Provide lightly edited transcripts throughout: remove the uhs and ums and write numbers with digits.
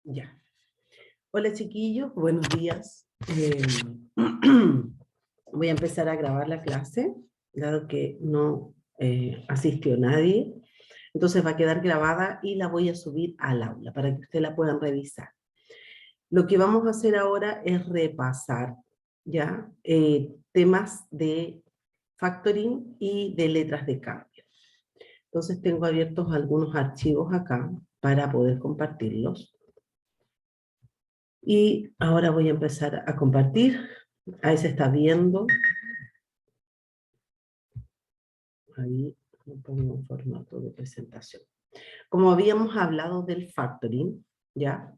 Ya. Hola chiquillos, buenos días. Voy a empezar a grabar la clase, dado que no asistió nadie. Entonces va a quedar grabada y la voy a subir al aula para que ustedes la puedan revisar. Lo que vamos a hacer ahora es repasar ¿ya? Temas de factoring y de letras de cambio. Entonces tengo abiertos algunos archivos acá para poder compartirlos. Y ahora voy a empezar a compartir. Ahí se está viendo. Ahí lo pongo en formato de presentación. Como habíamos hablado del factoring, ¿ya?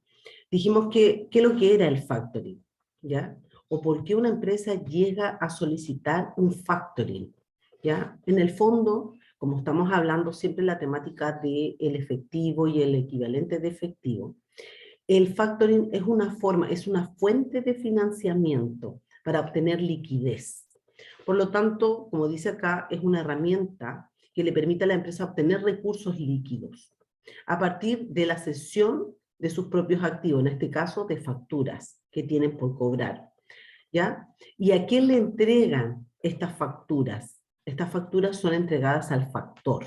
Dijimos que, ¿qué es lo que era el factoring? ¿Ya? O por qué una empresa llega a solicitar un factoring, ¿ya? En el fondo, como estamos hablando siempre la temática del efectivo y el equivalente de efectivo, el factoring es una forma, es una fuente de financiamiento para obtener liquidez. Por lo tanto, como dice acá, es una herramienta que le permite a la empresa obtener recursos líquidos a partir de la cesión de sus propios activos, en este caso de facturas que tienen por cobrar. ¿Ya? ¿Y a quién le entregan estas facturas? Estas facturas son entregadas al factor.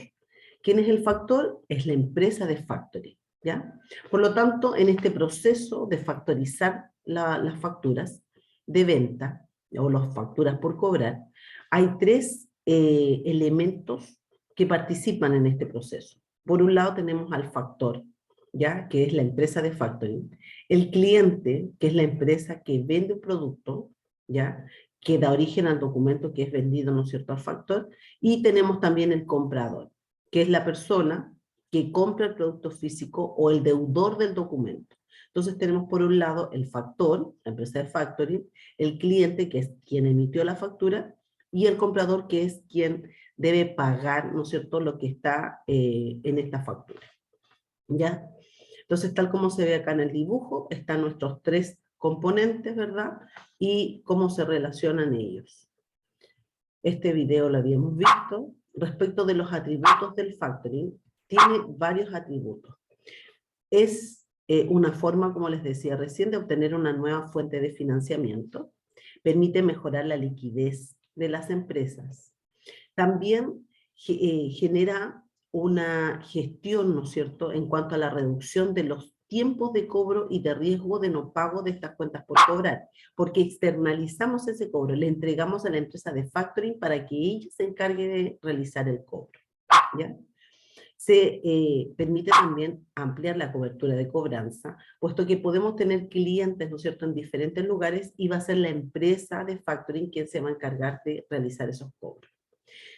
¿Quién es el factor? Es la empresa de factoring. ¿Ya? Por lo tanto, en este proceso de factorizar las facturas de venta o las facturas por cobrar, hay tres elementos que participan en este proceso. Por un lado tenemos al factor, ¿ya? Que es la empresa de factoring, el cliente, que es la empresa que vende un producto, ¿ya? Que da origen al documento que es vendido, ¿no es cierto?, al factor, y tenemos también el comprador, que es la persona que compra el producto físico o el deudor del documento. Entonces tenemos por un lado el factor, la empresa de factoring, el cliente, que es quien emitió la factura, y el comprador, que es quien debe pagar, ¿no es cierto?, lo que está en esta factura. ¿Ya? Entonces, tal como se ve acá en el dibujo, están nuestros tres componentes, ¿verdad? Y cómo se relacionan ellos. Este video lo habíamos visto. Respecto de los atributos del factoring, tiene varios atributos. Es una forma, como les decía recién, de obtener una nueva fuente de financiamiento. Permite mejorar la liquidez de las empresas. También genera una gestión, ¿no es cierto?, en cuanto a la reducción de los tiempos de cobro y de riesgo de no pago de estas cuentas por cobrar, porque externalizamos ese cobro, le entregamos a la empresa de factoring para que ella se encargue de realizar el cobro, ¿ya? Se permite también ampliar la cobertura de cobranza, puesto que podemos tener clientes, ¿no es cierto?, en diferentes lugares y va a ser la empresa de factoring quien se va a encargar de realizar esos cobros.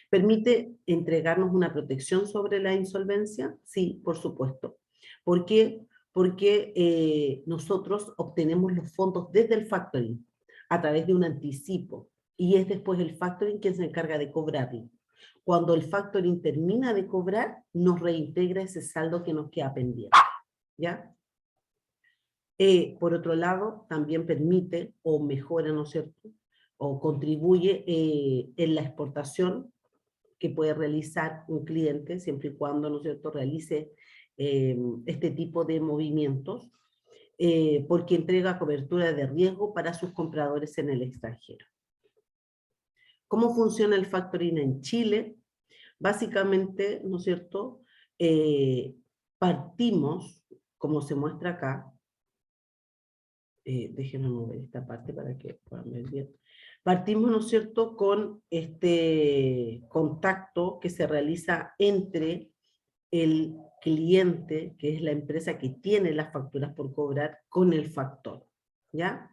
¿Permite entregarnos una protección sobre la insolvencia? Sí, por supuesto. ¿Por qué? Porque nosotros obtenemos los fondos desde el factoring a través de un anticipo y es después el factoring quien se encarga de cobrarlo. Cuando el factoring termina de cobrar, nos reintegra ese saldo que nos queda pendiente. ¿Ya? Por otro lado, también permite o mejora, ¿no es cierto?, o contribuye en la exportación que puede realizar un cliente, siempre y cuando, ¿no es cierto?, realice este tipo de movimientos, porque entrega cobertura de riesgo para sus compradores en el extranjero. ¿Cómo funciona el factoring en Chile? Básicamente, ¿no es cierto?, partimos, como se muestra acá, déjenme mover esta parte para que puedan ver bien. Partimos, ¿no es cierto?, con este contacto que se realiza entre el cliente, que es la empresa que tiene las facturas por cobrar, con el factor, ¿ya?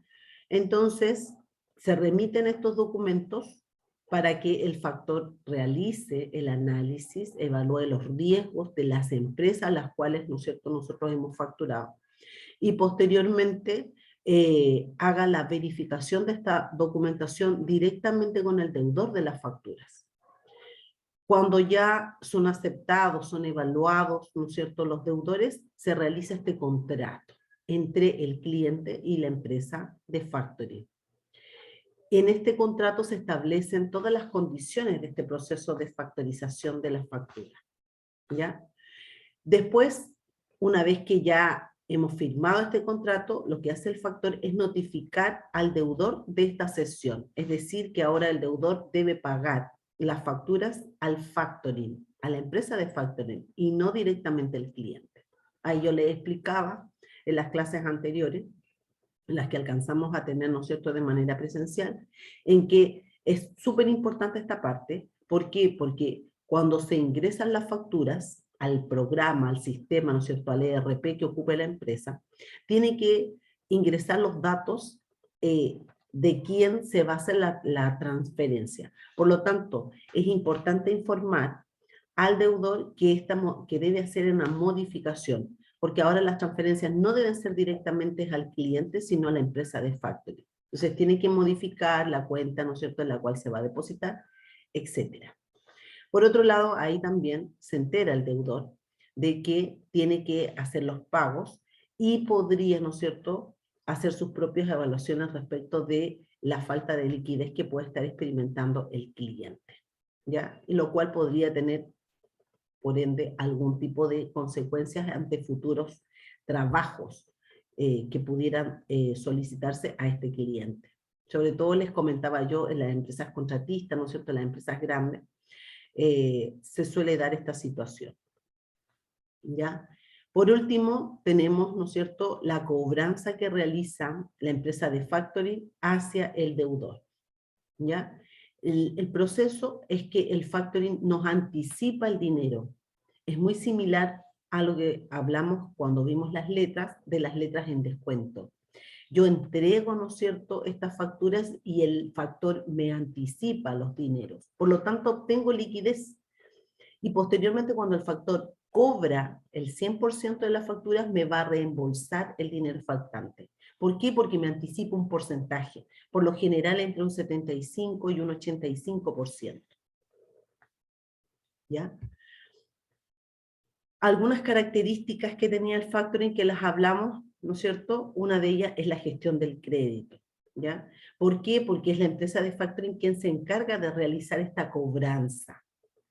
Entonces, se remiten estos documentos para que el factor realice el análisis, evalúe los riesgos de las empresas a las cuales, ¿no es cierto?, nosotros hemos facturado, y posteriormente haga la verificación de esta documentación directamente con el deudor de las facturas. Cuando ya son aceptados, son evaluados, ¿no es cierto?, los deudores, se realiza este contrato entre el cliente y la empresa de factoring. En este contrato se establecen todas las condiciones de este proceso de factorización de la factura, ¿ya? Después, una vez que ya hemos firmado este contrato, lo que hace el factor es notificar al deudor de esta cesión. Es decir, que ahora el deudor debe pagar las facturas al factoring, a la empresa de factoring, y no directamente al cliente. Ahí yo le explicaba en las clases anteriores, en las que alcanzamos a tener, ¿no es cierto?, de manera presencial, en que es súper importante esta parte. ¿Por qué? Porque cuando se ingresan las facturas al programa, al sistema, ¿no es cierto?, al ERP que ocupe la empresa, tiene que ingresar los datos de quién se va a hacer la transferencia. Por lo tanto, es importante informar al deudor que debe hacer una modificación, porque ahora las transferencias no deben ser directamente al cliente, sino a la empresa de factoring. Entonces tiene que modificar la cuenta, ¿no es cierto?, en la cual se va a depositar, etcétera. Por otro lado, ahí también se entera el deudor de que tiene que hacer los pagos y podría, ¿no es cierto?, hacer sus propias evaluaciones respecto de la falta de liquidez que puede estar experimentando el cliente, ¿ya? Y lo cual podría tener, por ende, algún tipo de consecuencias ante futuros trabajos que pudieran solicitarse a este cliente. Sobre todo les comentaba yo en las empresas contratistas, ¿no es cierto?, en las empresas grandes, se suele dar esta situación, ¿ya? Por último, tenemos, ¿no es cierto?, la cobranza que realiza la empresa de factoring hacia el deudor, ¿ya? El proceso es que el factoring nos anticipa el dinero. Es muy similar a lo que hablamos cuando vimos las letras, de las letras en descuento. Yo entrego, ¿no es cierto?, estas facturas y el factor me anticipa los dineros. Por lo tanto, tengo liquidez. Y posteriormente, cuando el factor cobra el 100% de las facturas, me va a reembolsar el dinero faltante. ¿Por qué? Porque me anticipa un porcentaje, por lo general entre un 75 y un 85%. ¿Ya? Algunas características que tenía el factoring que las hablamos, ¿no es cierto? Una de ellas es la gestión del crédito, ¿ya? ¿Por qué? Porque es la empresa de factoring quien se encarga de realizar esta cobranza,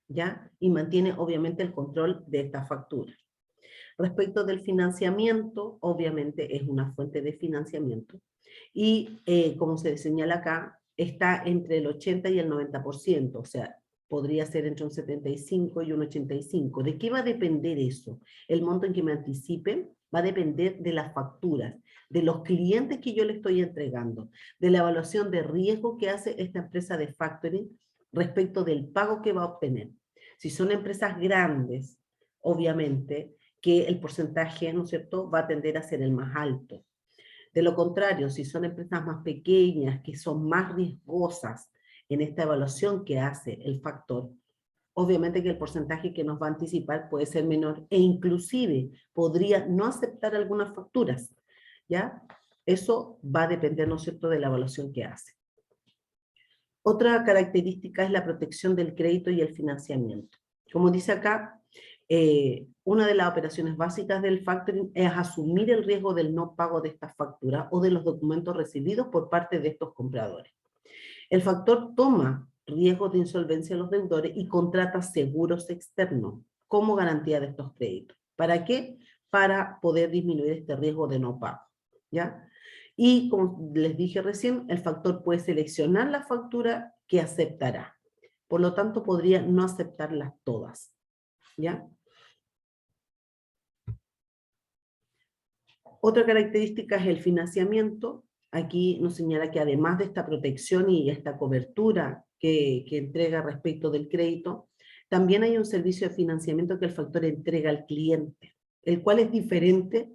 ¿ya? Y mantiene obviamente el control de esta factura. Respecto del financiamiento, obviamente es una fuente de financiamiento y como se señala acá, está entre el 80 y el 90%, o sea, podría ser entre un 75 y un 85. ¿De qué va a depender eso? El monto en que me anticipen va a depender de las facturas, de los clientes que yo le estoy entregando, de la evaluación de riesgo que hace esta empresa de factoring respecto del pago que va a obtener. Si son empresas grandes, obviamente, que el porcentaje, ¿no es cierto?, va a tender a ser el más alto. De lo contrario, si son empresas más pequeñas, que son más riesgosas en esta evaluación que hace el factor, obviamente que el porcentaje que nos va a anticipar puede ser menor e inclusive podría no aceptar algunas facturas, ¿ya? Eso va a depender, ¿no es cierto?, de la evaluación que hace. Otra característica es la protección del crédito y el financiamiento. Como dice acá, una de las operaciones básicas del factoring es asumir el riesgo del no pago de estas facturas o de los documentos recibidos por parte de estos compradores. El factor toma riesgos de insolvencia de los deudores y contrata seguros externos como garantía de estos créditos. ¿Para qué? Para poder disminuir este riesgo de no pago, ¿ya? Y como les dije recién, el factor puede seleccionar la factura que aceptará. Por lo tanto, podría no aceptarlas todas, ¿ya? Otra característica es el financiamiento. Aquí nos señala que además de esta protección y esta cobertura que entrega respecto del crédito, también hay un servicio de financiamiento que el factor entrega al cliente, el cual es diferente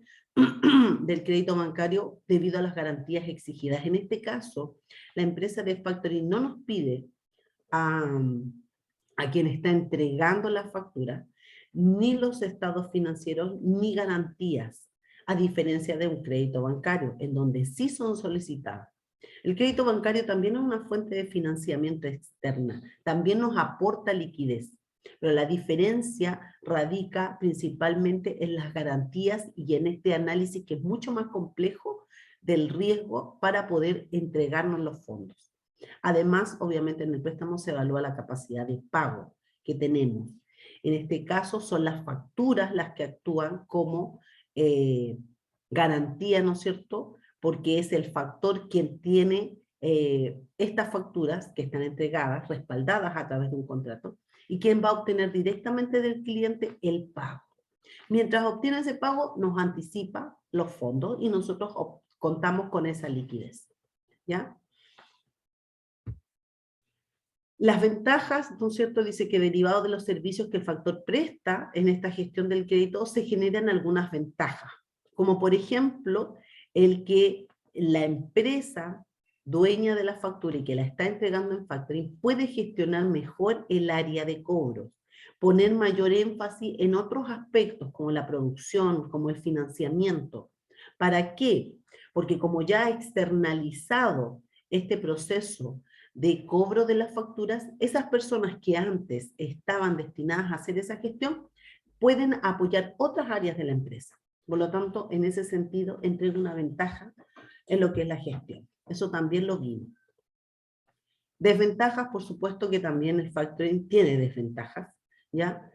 del crédito bancario debido a las garantías exigidas. En este caso, la empresa de factoring no nos pide a quien está entregando la factura ni los estados financieros ni garantías, a diferencia de un crédito bancario, en donde sí son solicitadas. El crédito bancario también es una fuente de financiamiento externa, también nos aporta liquidez, pero la diferencia radica principalmente en las garantías y en este análisis que es mucho más complejo del riesgo para poder entregarnos los fondos. Además, obviamente en el préstamo se evalúa la capacidad de pago que tenemos. En este caso son las facturas las que actúan como garantía, ¿no es cierto? Porque es el factor quien tiene estas facturas que están entregadas, respaldadas a través de un contrato, y quien va a obtener directamente del cliente el pago. Mientras obtiene ese pago, nos anticipa los fondos y nosotros contamos con esa liquidez, ¿ya? Las ventajas, ¿no es cierto? Dice que derivado de los servicios que el factor presta en esta gestión del crédito, se generan algunas ventajas, como por ejemplo, el que la empresa dueña de la factura y que la está entregando en factoring puede gestionar mejor el área de cobros, poner mayor énfasis en otros aspectos como la producción, como el financiamiento. ¿Para qué? Porque como ya ha externalizado este proceso de cobro de las facturas, esas personas que antes estaban destinadas a hacer esa gestión pueden apoyar otras áreas de la empresa. Por lo tanto, en ese sentido, entrega una ventaja en lo que es la gestión. Eso también lo vimos. Desventajas, por supuesto que también el factoring tiene desventajas, ¿ya?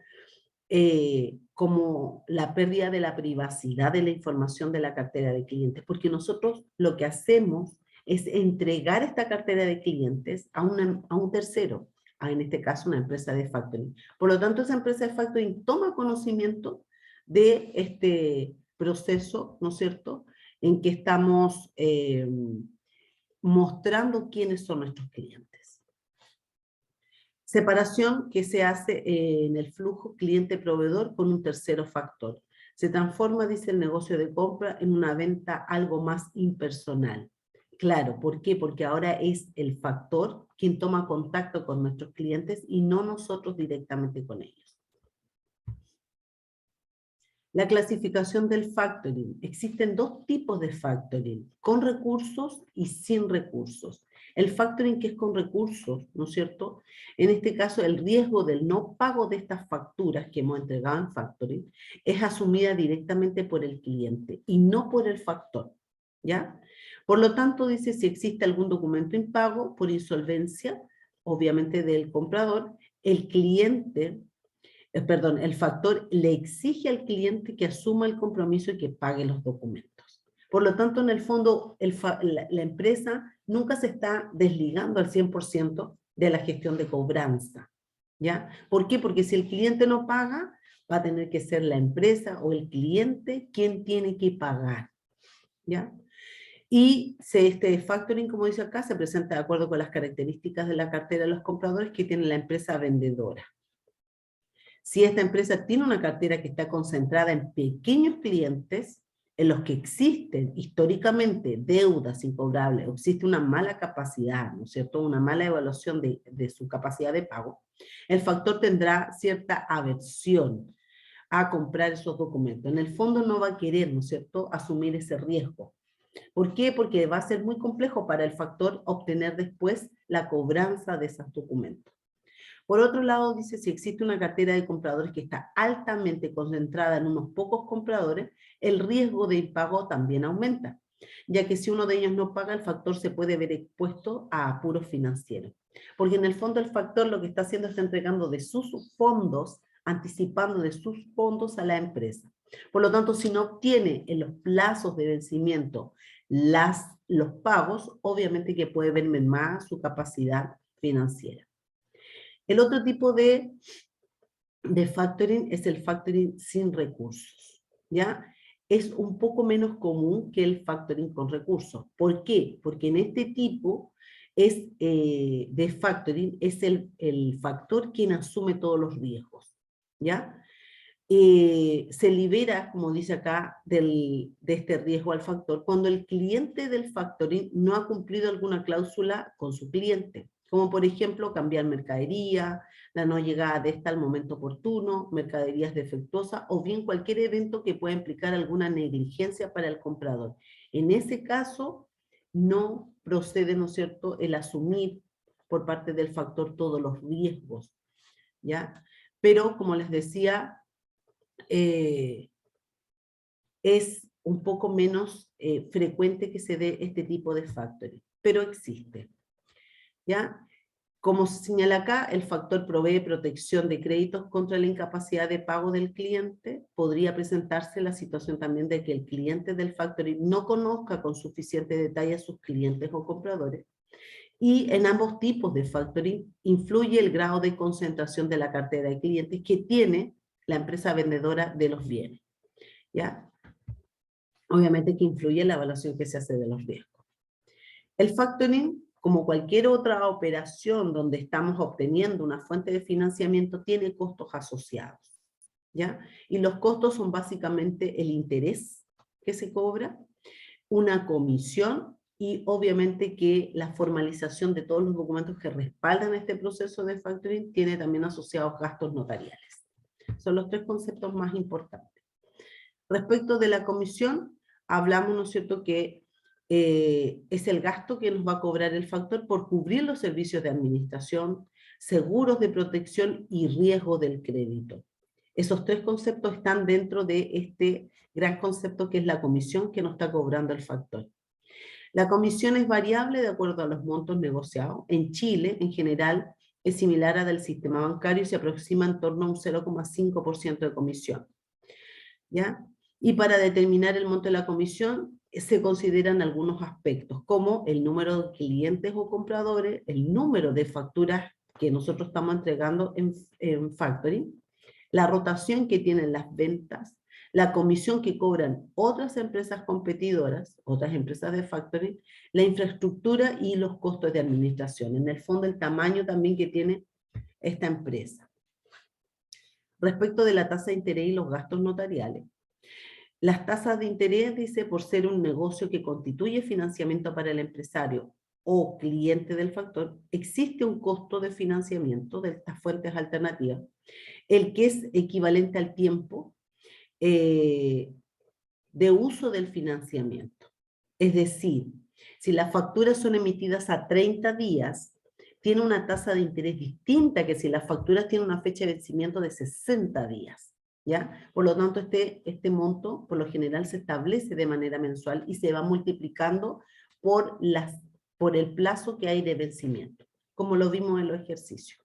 Como la pérdida de la privacidad de la información de la cartera de clientes, porque nosotros lo que hacemos es entregar esta cartera de clientes a un tercero, en este caso una empresa de factoring. Por lo tanto, esa empresa de factoring toma conocimiento de este proceso, ¿no es cierto?, en que estamos mostrando quiénes son nuestros clientes. Separación que se hace en el flujo cliente-proveedor con un tercero factor. Se transforma, dice, el negocio de compra en una venta algo más impersonal. Claro, ¿por qué? Porque ahora es el factor quien toma contacto con nuestros clientes y no nosotros directamente con ellos. La clasificación del factoring. Existen dos tipos de factoring, con recursos y sin recursos. El factoring que es con recursos, ¿no es cierto? En este caso, el riesgo del no pago de estas facturas que hemos entregado en factoring es asumida directamente por el cliente y no por el factor, ¿ya? Por lo tanto, dice, si existe algún documento impago por insolvencia, obviamente del comprador, el cliente el factor le exige al cliente que asuma el compromiso y que pague los documentos. Por lo tanto, en el fondo, la empresa nunca se está desligando al 100% de la gestión de cobranza, ¿ya? ¿Por qué? Porque si el cliente no paga, va a tener que ser la empresa o el cliente quien tiene que pagar, ¿ya? Y este factoring, como dice acá, se presenta de acuerdo con las características de la cartera de los compradores que tiene la empresa vendedora. Si esta empresa tiene una cartera que está concentrada en pequeños clientes, en los que existen históricamente deudas incobrables, o existe una mala capacidad, ¿no es cierto?, una mala evaluación de su capacidad de pago, el factor tendrá cierta aversión a comprar esos documentos. En el fondo no va a querer, ¿no es cierto?, asumir ese riesgo. ¿Por qué? Porque va a ser muy complejo para el factor obtener después la cobranza de esos documentos. Por otro lado, dice, si existe una cartera de compradores que está altamente concentrada en unos pocos compradores, el riesgo de impago también aumenta, ya que si uno de ellos no paga, el factor se puede ver expuesto a apuros financieros. Porque en el fondo el factor lo que está haciendo es entregando de sus fondos, anticipando de sus fondos a la empresa. Por lo tanto, si no obtiene en los plazos de vencimiento los pagos, obviamente que puede ver mermada su capacidad financiera. El otro tipo de factoring es el factoring sin recursos, ¿ya? Es un poco menos común que el factoring con recursos. ¿Por qué? Porque en este tipo de factoring es el factor quien asume todos los riesgos, ¿ya? Se libera, como dice acá, de este riesgo al factor cuando el cliente del factoring no ha cumplido alguna cláusula con su cliente, como por ejemplo cambiar mercadería, la no llegada de esta al momento oportuno, mercaderías defectuosas o bien cualquier evento que pueda implicar alguna negligencia para el comprador. En ese caso, no procede, ¿no es cierto?, el asumir por parte del factor todos los riesgos, ¿ya? Pero, como les decía, es un poco menos frecuente que se dé este tipo de factoring, pero existe, ¿ya? Como se señala acá, el factor provee protección de créditos contra la incapacidad de pago del cliente. Podría presentarse la situación también de que el cliente del factoring no conozca con suficiente detalle a sus clientes o compradores. Y en ambos tipos de factoring influye el grado de concentración de la cartera de clientes que tiene la empresa vendedora de los bienes, ¿ya? Obviamente que influye en la evaluación que se hace de los riesgos. El factoring, como cualquier otra operación donde estamos obteniendo una fuente de financiamiento, tiene costos asociados, ¿ya? Y los costos son básicamente el interés que se cobra, una comisión y obviamente que la formalización de todos los documentos que respaldan este proceso de factoring tiene también asociados gastos notariales. Son los tres conceptos más importantes. Respecto de la comisión, hablamos, ¿no es cierto?, que es el gasto que nos va a cobrar el factor por cubrir los servicios de administración, seguros de protección y riesgo del crédito. Esos tres conceptos están dentro de este gran concepto que es la comisión que nos está cobrando el factor. La comisión es variable de acuerdo a los montos negociados. En Chile, en general, es similar a la del sistema bancario y se aproxima en torno a un 0,5% de comisión, ¿ya? Y para determinar el monto de la comisión se consideran algunos aspectos, como el número de clientes o compradores, el número de facturas que nosotros estamos entregando en factoring, la rotación que tienen las ventas, la comisión que cobran otras empresas competidoras, otras empresas de factoring, la infraestructura y los costos de administración. En el fondo, el tamaño también que tiene esta empresa. Respecto de la tasa de interés y los gastos notariales, las tasas de interés, dice, por ser un negocio que constituye financiamiento para el empresario o cliente del factor, existe un costo de financiamiento de estas fuentes alternativas, el que es equivalente al tiempo de uso del financiamiento. Es decir, si las facturas son emitidas a 30 días, tiene una tasa de interés distinta que si las facturas tienen una fecha de vencimiento de 60 días. ¿Ya? Por lo tanto, este monto, por lo general, se establece de manera mensual y se va multiplicando por el plazo que hay de vencimiento, como lo vimos en los ejercicios.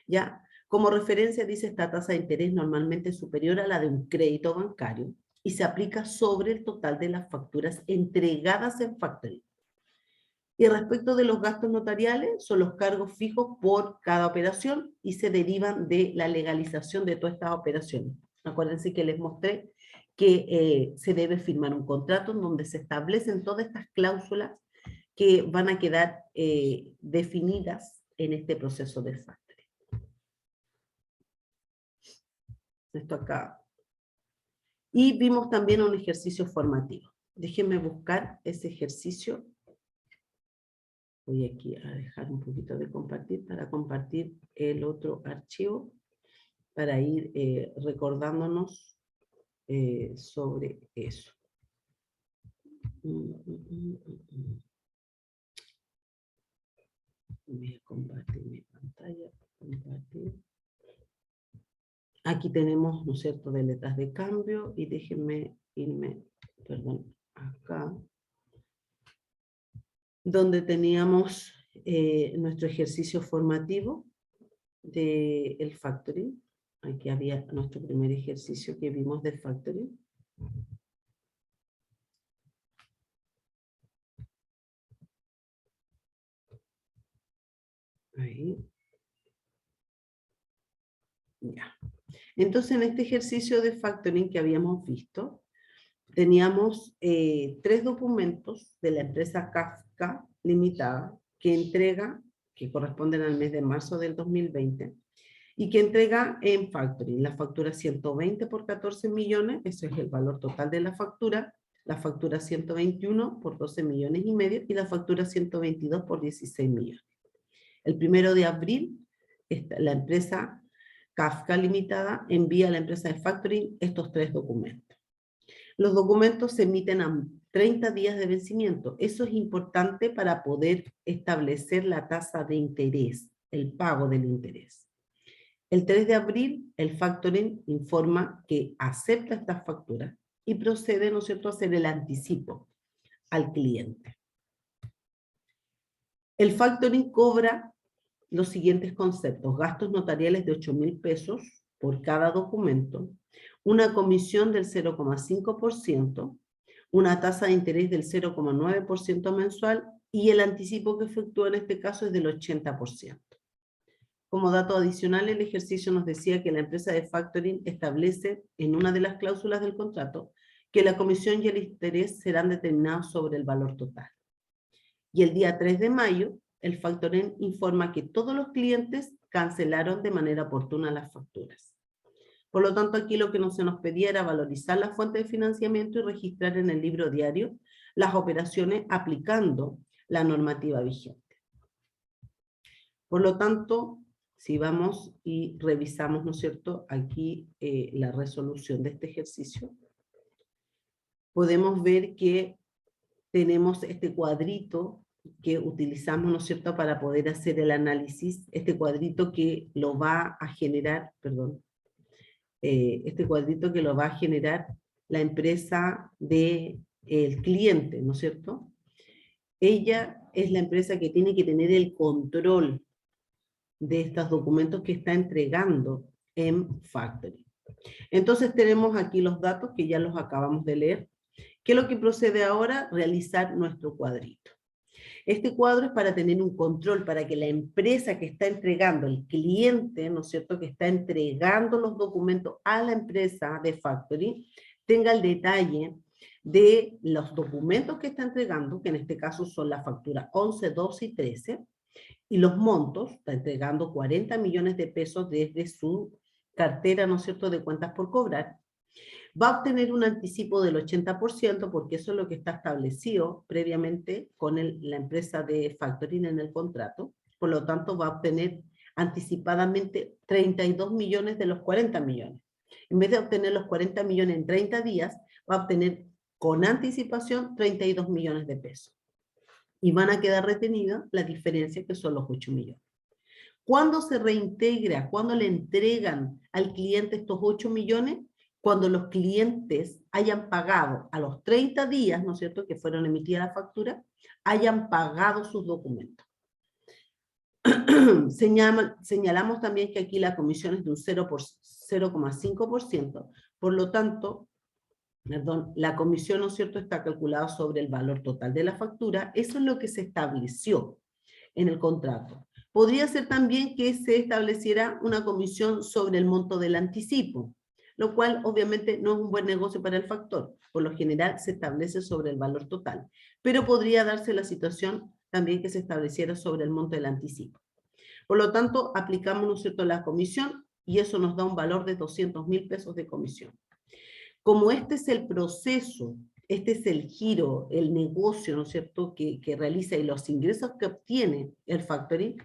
¿Ya? Como referencia, dice, esta tasa de interés normalmente es superior a la de un crédito bancario y se aplica sobre el total de las facturas entregadas en factoring. Y respecto de los gastos notariales, son los cargos fijos por cada operación y se derivan de la legalización de todas estas operaciones. Acuérdense que les mostré que se debe firmar un contrato en donde se establecen todas estas cláusulas que van a quedar definidas en este proceso de factoring. Esto acá. Y vimos también un ejercicio formativo. Déjenme buscar ese ejercicio. Voy aquí a dejar un poquito de compartir para compartir el otro archivo para ir recordándonos sobre eso. Voy a compartir mi pantalla. Compartir. Aquí tenemos, ¿no es cierto?, de letras de cambio y déjenme irme, perdón, acá, donde teníamos nuestro ejercicio formativo del factoring. Aquí había nuestro primer ejercicio que vimos del factoring. Ahí. Ya. Entonces, en este ejercicio de factoring que habíamos visto, teníamos 3 documentos de la empresa Kafka Limitada que corresponden al mes de marzo del 2020, y que entrega en factoring la factura 120 por 14 millones, ese es el valor total de la factura 121 por 12 millones y medio, y la factura 122 por 16 millones. El 1 de abril, la empresa Kafka Limitada envía a la empresa de factoring estos 3 documentos. Los documentos se emiten a 30 días de vencimiento. Eso es importante para poder establecer la tasa de interés, el pago del interés. El 3 de abril, el factoring informa que acepta estas facturas y procede, ¿no es cierto?, a hacer el anticipo al cliente. El factoring cobra los siguientes conceptos: gastos notariales de 8.000 pesos por cada documento, una comisión del 0,5%, una tasa de interés del 0,9% mensual y el anticipo que efectúa en este caso es del 80%. Como dato adicional, el ejercicio nos decía que la empresa de factoring establece en una de las cláusulas del contrato que la comisión y el interés serán determinados sobre el valor total. Y el día 3 de mayo, el factoring informa que todos los clientes cancelaron de manera oportuna las facturas. Por lo tanto, aquí lo que se nos pedía era valorizar la fuente de financiamiento y registrar en el libro diario las operaciones aplicando la normativa vigente. Por lo tanto, si vamos y revisamos, ¿no es cierto?, aquí la resolución de este ejercicio, podemos ver que tenemos este cuadrito que utilizamos, ¿no es cierto?, para poder hacer el análisis, este cuadrito que lo va a generar, este cuadrito que lo va a generar la empresa del cliente, ¿no es cierto? Ella es la empresa que tiene que tener el control de estos documentos que está entregando en Factory. Entonces tenemos aquí los datos que ya los acabamos de leer. ¿Qué es lo que procede ahora? Realizar nuestro cuadrito. Este cuadro es para tener un control, para que la empresa que está entregando, el cliente, ¿no es cierto?, que está entregando los documentos a la empresa de Factory, tenga el detalle de los documentos que está entregando, que en este caso son las facturas 11, 12 y 13, y los montos, está entregando 40 millones de pesos desde su cartera, ¿no es cierto?, de cuentas por cobrar. Va a obtener un anticipo del 80%, porque eso es lo que está establecido previamente con la empresa de factoring en el contrato. Por lo tanto, va a obtener anticipadamente 32 millones de los 40 millones. En vez de obtener los 40 millones en 30 días, va a obtener con anticipación 32 millones de pesos. Y van a quedar retenidas la diferencia, que son los 8 millones. ¿Cuándo se reintegra? ¿Cuándo le entregan al cliente estos 8 millones? Cuando los clientes hayan pagado a los 30 días, ¿no es cierto?, que fueron emitidas las facturas, hayan pagado sus documentos. Señalamos también que aquí la comisión es de un 0,5%, por lo tanto, la comisión, ¿no es cierto?, está calculada sobre el valor total de la factura. Eso es lo que se estableció en el contrato. Podría ser también que se estableciera una comisión sobre el monto del anticipo, lo cual obviamente no es un buen negocio para el factor. Por lo general se establece sobre el valor total, pero podría darse la situación también que se estableciera sobre el monto del anticipo. Por lo tanto, aplicamos, ¿no es cierto?, la comisión, y eso nos da un valor de 200.000 pesos de comisión. Como este es el proceso, este es el giro, el negocio, ¿no es cierto?, que realiza, y los ingresos que obtiene el factoring,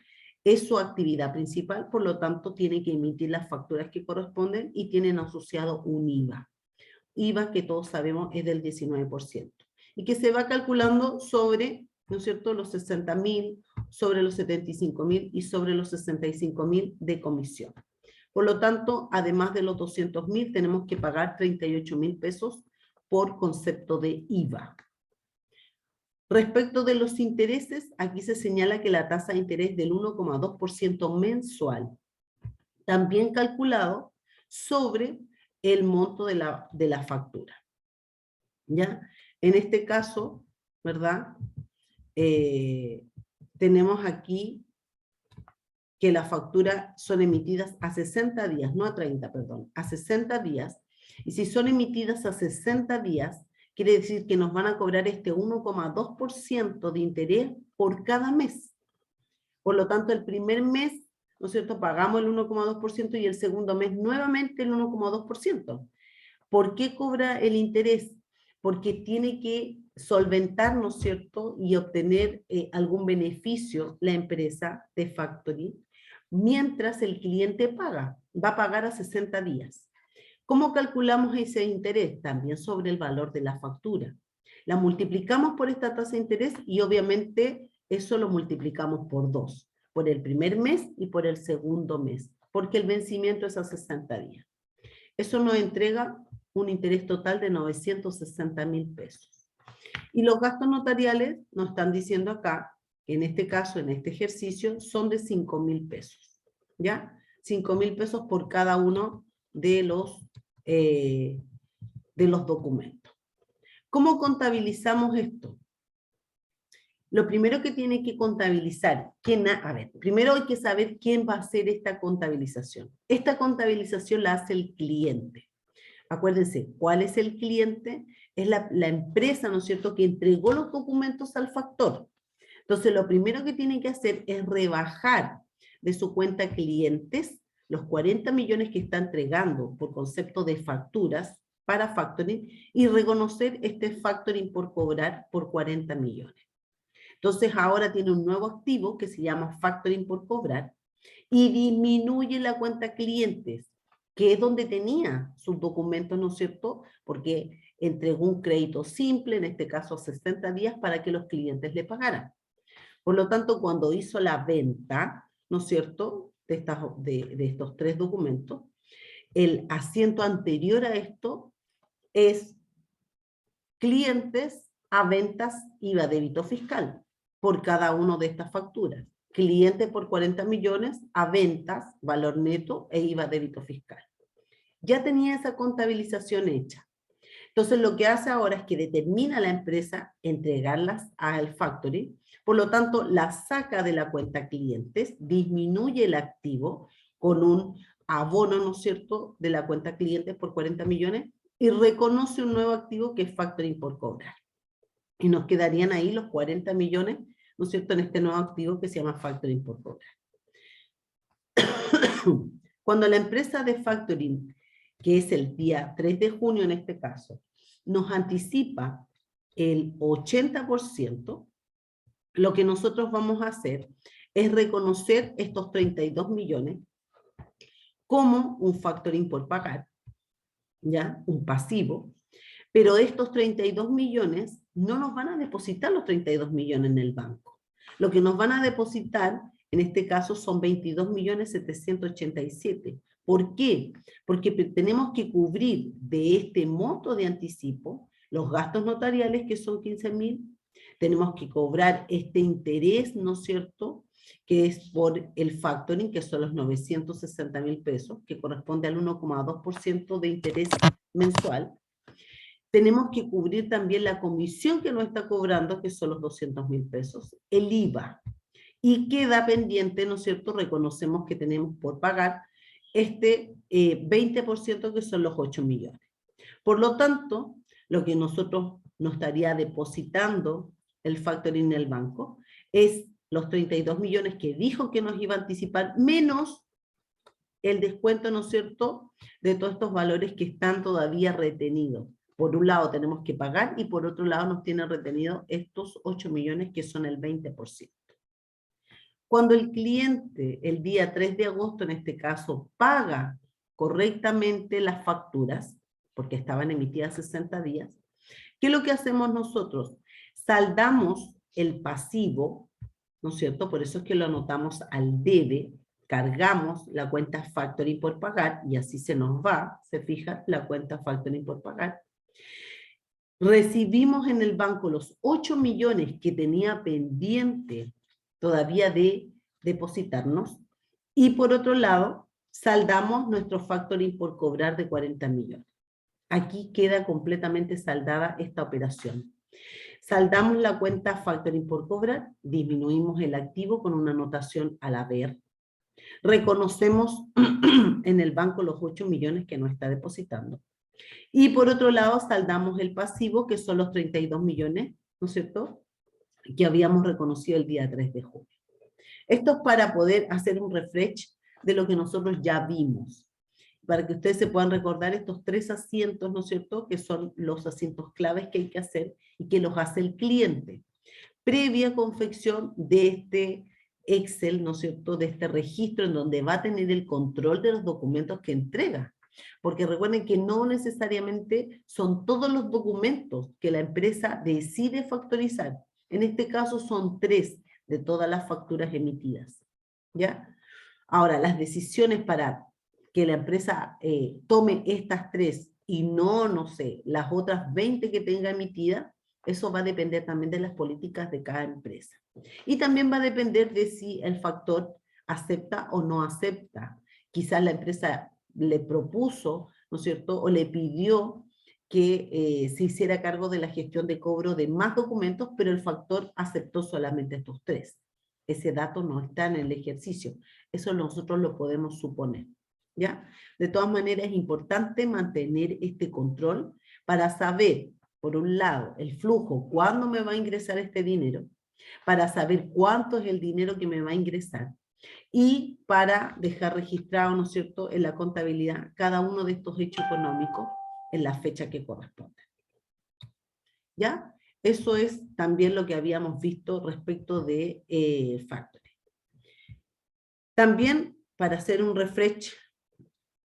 es su actividad principal, por lo tanto tiene que emitir las facturas que corresponden y tienen asociado un IVA. IVA que todos sabemos es del 19%. Y que se va calculando sobre, ¿no es cierto?, los 60.000, sobre los 75.000 y sobre los 65.000 de comisión. Por lo tanto, además de los 200.000, tenemos que pagar 38.000 pesos por concepto de IVA. Respecto de los intereses, aquí se señala que la tasa de interés del 1,2% mensual, también calculado sobre el monto de la factura. ¿Ya? En este caso, ¿verdad? Tenemos aquí que las facturas son emitidas a 60 días, no a 30, perdón, a 60 días. Y si son emitidas a 60 días, quiere decir que nos van a cobrar este 1,2% de interés por cada mes. Por lo tanto, el primer mes, ¿no es cierto?, pagamos el 1,2% y el segundo mes nuevamente el 1,2%. ¿Por qué cobra el interés? Porque tiene que solventar, ¿no es cierto?, y obtener algún beneficio la empresa de factoring, mientras el cliente paga, va a pagar a 60 días. ¿Cómo calculamos ese interés? También sobre el valor de la factura. La multiplicamos por esta tasa de interés y obviamente eso lo multiplicamos por 2, por el primer mes y por el segundo mes, porque el vencimiento es a 60 días. Eso nos entrega un interés total de 960.000 pesos. Y los gastos notariales nos están diciendo acá que en este caso, en este ejercicio, son de 5.000 pesos, ¿ya? 5.000 pesos por cada uno de los documentos. ¿Cómo contabilizamos esto? Lo primero que tiene que contabilizar, primero hay que saber quién va a hacer esta contabilización. Esta contabilización la hace el cliente. Acuérdense, ¿cuál es el cliente? Es la empresa, ¿no es cierto?, que entregó los documentos al factor. Entonces, lo primero que tiene que hacer es rebajar de su cuenta clientes los 40 millones que está entregando por concepto de facturas para factoring y reconocer este factoring por cobrar por 40 millones. Entonces, ahora tiene un nuevo activo que se llama factoring por cobrar y disminuye la cuenta clientes, que es donde tenía sus documentos, ¿no es cierto? Porque entregó un crédito simple, en este caso 60 días, para que los clientes le pagaran. Por lo tanto, cuando hizo la venta, ¿no es cierto?, de estos 3 documentos, el asiento anterior a esto es clientes a ventas IVA débito fiscal por cada una de estas facturas. Clientes por 40 millones a ventas, valor neto e IVA débito fiscal. Ya tenía esa contabilización hecha. Entonces, lo que hace ahora es que determina a la empresa entregarlas al factoring, por lo tanto, la saca de la cuenta clientes, disminuye el activo con un abono, ¿no es cierto?, de la cuenta clientes por 40 millones y reconoce un nuevo activo que es factoring por cobrar. Y nos quedarían ahí los 40 millones, ¿no es cierto?, en este nuevo activo que se llama factoring por cobrar. Cuando la empresa de factoring, que es el día 3 de junio en este caso, nos anticipa el 80%, lo que nosotros vamos a hacer es reconocer estos 32 millones como un factoring por pagar, ¿ya? Un pasivo, pero estos 32 millones no nos van a depositar los 32 millones en el banco. Lo que nos van a depositar, en este caso, son 22.787.000. ¿Por qué? Porque tenemos que cubrir de este monto de anticipo los gastos notariales, que son 15.000, tenemos que cobrar este interés, ¿no es cierto?, que es por el factoring, que son los 960.000 pesos, que corresponde al 1,2% de interés mensual. Tenemos que cubrir también la comisión que nos está cobrando, que son los 200.000 pesos, el IVA. Y queda pendiente, ¿no es cierto?, reconocemos que tenemos por pagar este 20%, que son los 8 millones. Por lo tanto, lo que nosotros nos estaría depositando el factoring en el banco es los 32 millones que dijo que nos iba a anticipar, menos el descuento, ¿no es cierto?, de todos estos valores que están todavía retenidos. Por un lado tenemos que pagar y por otro lado nos tienen retenido estos 8 millones que son el 20%. Cuando el cliente, el día 3 de agosto en este caso, paga correctamente las facturas, porque estaban emitidas 60 días, ¿qué es lo que hacemos nosotros? Saldamos el pasivo, ¿no es cierto? Por eso es que lo anotamos al debe, cargamos la cuenta factoring por pagar y así se nos va, se fija, la cuenta factoring por pagar. Recibimos en el banco los 8 millones que tenía pendiente todavía de depositarnos y por otro lado saldamos nuestro factoring por cobrar de 40 millones. Aquí queda completamente saldada esta operación. Saldamos la cuenta factoring por cobrar, disminuimos el activo con una anotación al haber. Reconocemos en el banco los 8 millones que nos está depositando. Y por otro lado, saldamos el pasivo, que son los 32 millones, ¿no es cierto?, que habíamos reconocido el día 3 de junio. Esto es para poder hacer un refresh de lo que nosotros ya vimos, para que ustedes se puedan recordar estos 3 asientos, ¿no es cierto?, que son los asientos claves que hay que hacer y que los hace el cliente, previa confección de este Excel, ¿no es cierto?, de este registro en donde va a tener el control de los documentos que entrega. Porque recuerden que no necesariamente son todos los documentos que la empresa decide factorizar. En este caso son 3 de todas las facturas emitidas, ¿ya? Ahora, las decisiones para que la empresa tome estas 3 y no, no sé, las otras 20 que tenga emitidas, Eso va a depender también de las políticas de cada empresa. Y también va a depender de si el factor acepta o no acepta. Quizás la empresa le propuso, ¿no es cierto?, o le pidió que se hiciera cargo de la gestión de cobro de más documentos, pero el factor aceptó solamente estos 3. Ese dato no está en el ejercicio. Eso nosotros lo podemos suponer, ¿ya? De todas maneras, es importante mantener este control para saber, por un lado, el flujo, cuándo me va a ingresar este dinero, para saber cuánto es el dinero que me va a ingresar, y para dejar registrado, ¿no es cierto?, en la contabilidad cada uno de estos hechos económicos en la fecha que corresponde. ¿Ya? Eso es también lo que habíamos visto respecto de factoring. También, para hacer un refresh,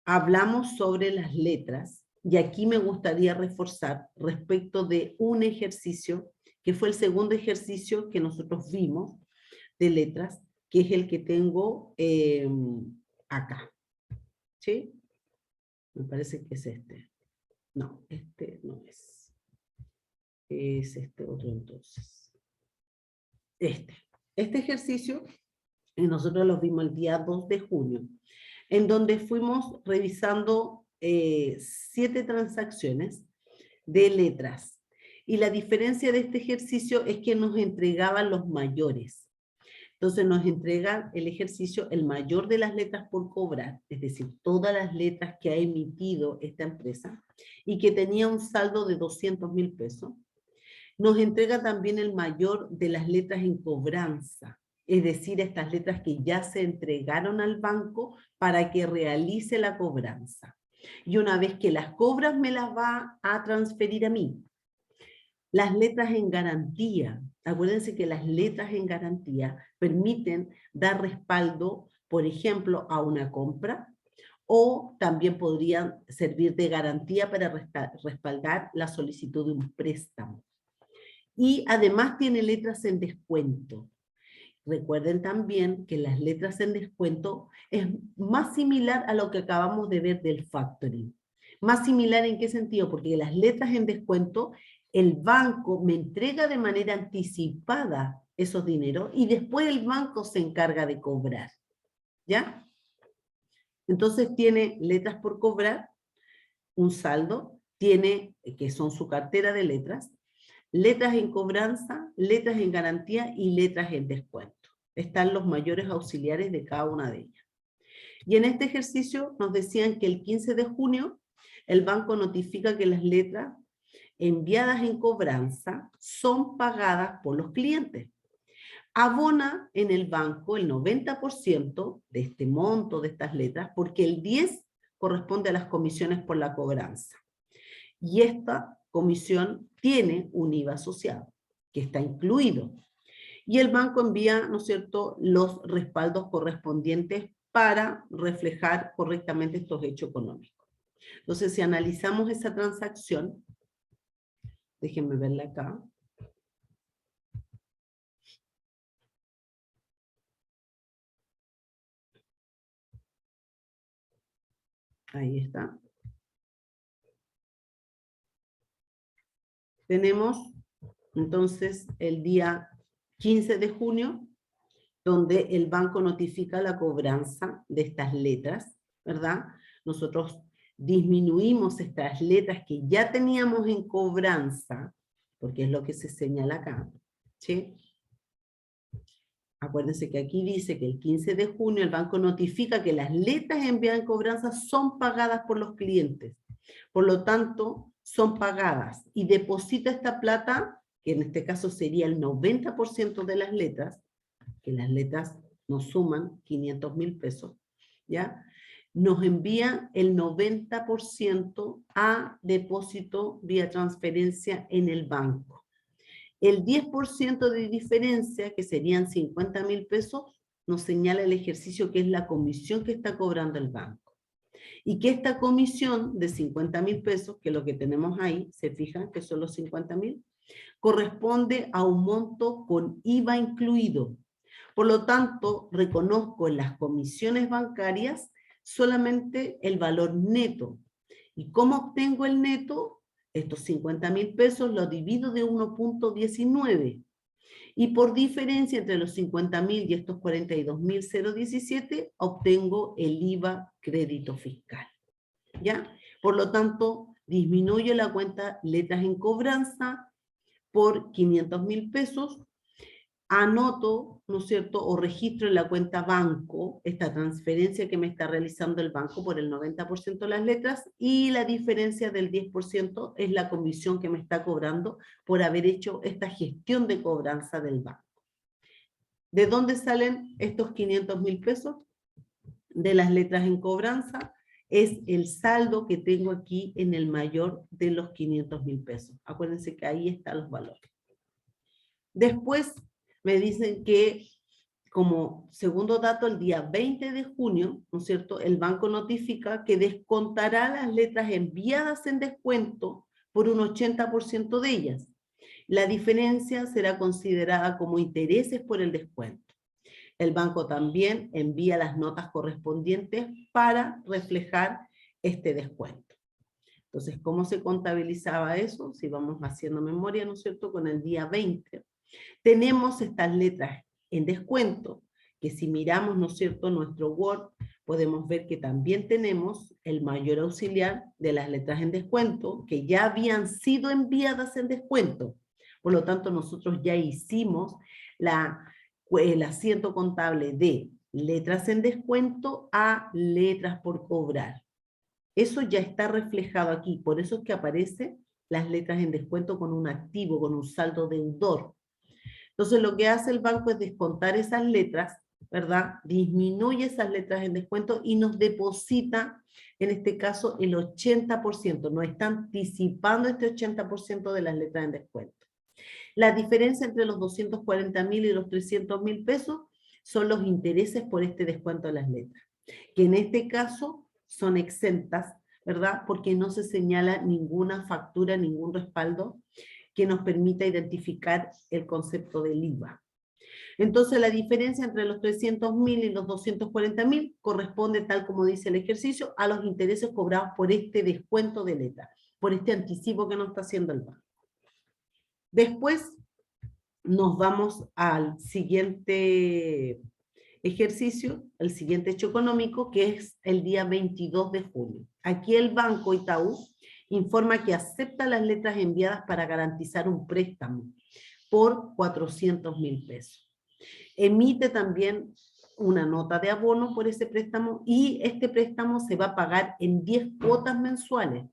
hablamos sobre las letras, y aquí me gustaría reforzar respecto de un ejercicio, que fue el segundo ejercicio que nosotros vimos de letras, que es el que tengo acá. ¿Sí? Me parece que es este. No, este no es. Es este otro entonces. Este ejercicio, nosotros lo vimos el día 2 de junio, en donde fuimos revisando 7 transacciones de letras. Y la diferencia de este ejercicio es que nos entregaban los mayores. Entonces nos entrega el ejercicio el mayor de las letras por cobrar, es decir, todas las letras que ha emitido esta empresa y que tenía un saldo de 200.000 pesos. Nos entrega también el mayor de las letras en cobranza, es decir, estas letras que ya se entregaron al banco para que realice la cobranza. Y una vez que las cobras me las va a transferir a mí. Las letras en garantía. Acuérdense que las letras en garantía permiten dar respaldo, por ejemplo, a una compra, o también podrían servir de garantía para respaldar la solicitud de un préstamo. Y además tiene letras en descuento. Recuerden también que las letras en descuento es más similar a lo que acabamos de ver del factoring. Más similar ¿en qué sentido? Porque las letras en descuento, el banco me entrega de manera anticipada esos dineros y después el banco se encarga de cobrar. ¿Ya? Entonces tiene letras por cobrar, un saldo, tiene, que son su cartera de letras, letras en cobranza, letras en garantía y letras en descuento. Están los mayores auxiliares de cada una de ellas. Y en este ejercicio nos decían que el 15 de junio el banco notifica que las letras enviadas en cobranza son pagadas por los clientes. Abona en el banco el 90% de este monto de estas letras porque el 10% corresponde a las comisiones por la cobranza. Y esta comisión tiene un IVA asociado, que está incluido. Y el banco envía, ¿no es cierto?, los respaldos correspondientes para reflejar correctamente estos hechos económicos. Entonces, si analizamos esa transacción, déjenme verla acá. Ahí está. Tenemos entonces el día 15 de junio, donde el banco notifica la cobranza de estas letras, ¿verdad? Nosotros disminuimos estas letras que ya teníamos en cobranza, porque es lo que se señala acá, ¿sí? Acuérdense que aquí dice que el 15 de junio el banco notifica que las letras enviadas en cobranza son pagadas por los clientes. Por lo tanto, son pagadas y deposita esta plata, que en este caso sería el 90% de las letras, que las letras nos suman 500.000 pesos, ¿ya? Nos envía el 90% a depósito vía transferencia en el banco. El 10% de diferencia, que serían 50.000 pesos, nos señala el ejercicio que es la comisión que está cobrando el banco. Y que esta comisión de 50.000 pesos, que es lo que tenemos ahí, se fijan que son los 50.000, corresponde a un monto con IVA incluido. Por lo tanto, reconozco en las comisiones bancarias solamente el valor neto. ¿Y cómo obtengo el neto? estos 50.000 pesos los divido de 1.19. Y por diferencia entre los 50.000 y estos 42.017, obtengo el IVA crédito fiscal. ¿Ya? Por lo tanto, disminuyo la cuenta letras en cobranza por 500.000 pesos, anoto, ¿no es cierto?, o registro en la cuenta banco esta transferencia que me está realizando el banco por el 90% de las letras, y la diferencia del 10% es la comisión que me está cobrando por haber hecho esta gestión de cobranza del banco. ¿De dónde salen estos 500.000 pesos? De las letras en cobranza. Es el saldo que tengo aquí en el mayor de los 500.000 pesos. Acuérdense que ahí están los valores. Después me dicen que, como segundo dato, el día 20 de junio, ¿no es cierto?, el banco notifica que descontará las letras enviadas en descuento por un 80% de ellas. La diferencia será considerada como intereses por el descuento. El banco también envía las notas correspondientes para reflejar este descuento. Entonces, ¿cómo se contabilizaba eso? Si vamos haciendo memoria, ¿no es cierto?, con el día 20. Tenemos estas letras en descuento, que si miramos, ¿no es cierto?, nuestro Word, podemos ver que también tenemos el mayor auxiliar de las letras en descuento, que ya habían sido enviadas en descuento. Por lo tanto, nosotros ya hicimos el asiento contable de letras en descuento a letras por cobrar. Eso ya está reflejado aquí, por eso es que aparecen las letras en descuento con un activo, con un saldo deudor. Entonces lo que hace el banco es descontar esas letras, ¿verdad? Disminuye esas letras en descuento y nos deposita, en este caso, el 80%. Nos está anticipando este 80% de las letras en descuento. La diferencia entre los 240.000 y los 300.000 pesos son los intereses por este descuento de las letras, que en este caso son exentas, ¿verdad? Porque no se señala ninguna factura, ningún respaldo que nos permita identificar el concepto del IVA. Entonces la diferencia entre los 300.000 y los 240.000 corresponde, tal como dice el ejercicio, a los intereses cobrados por este descuento de letra, por este anticipo que nos está haciendo el banco. Después nos vamos al siguiente ejercicio, el siguiente hecho económico, que es el día 22 de junio. Aquí el Banco Itaú informa que acepta las letras enviadas para garantizar un préstamo por 400.000 pesos. Emite también una nota de abono por ese préstamo, y este préstamo se va a pagar en 10 cuotas mensuales,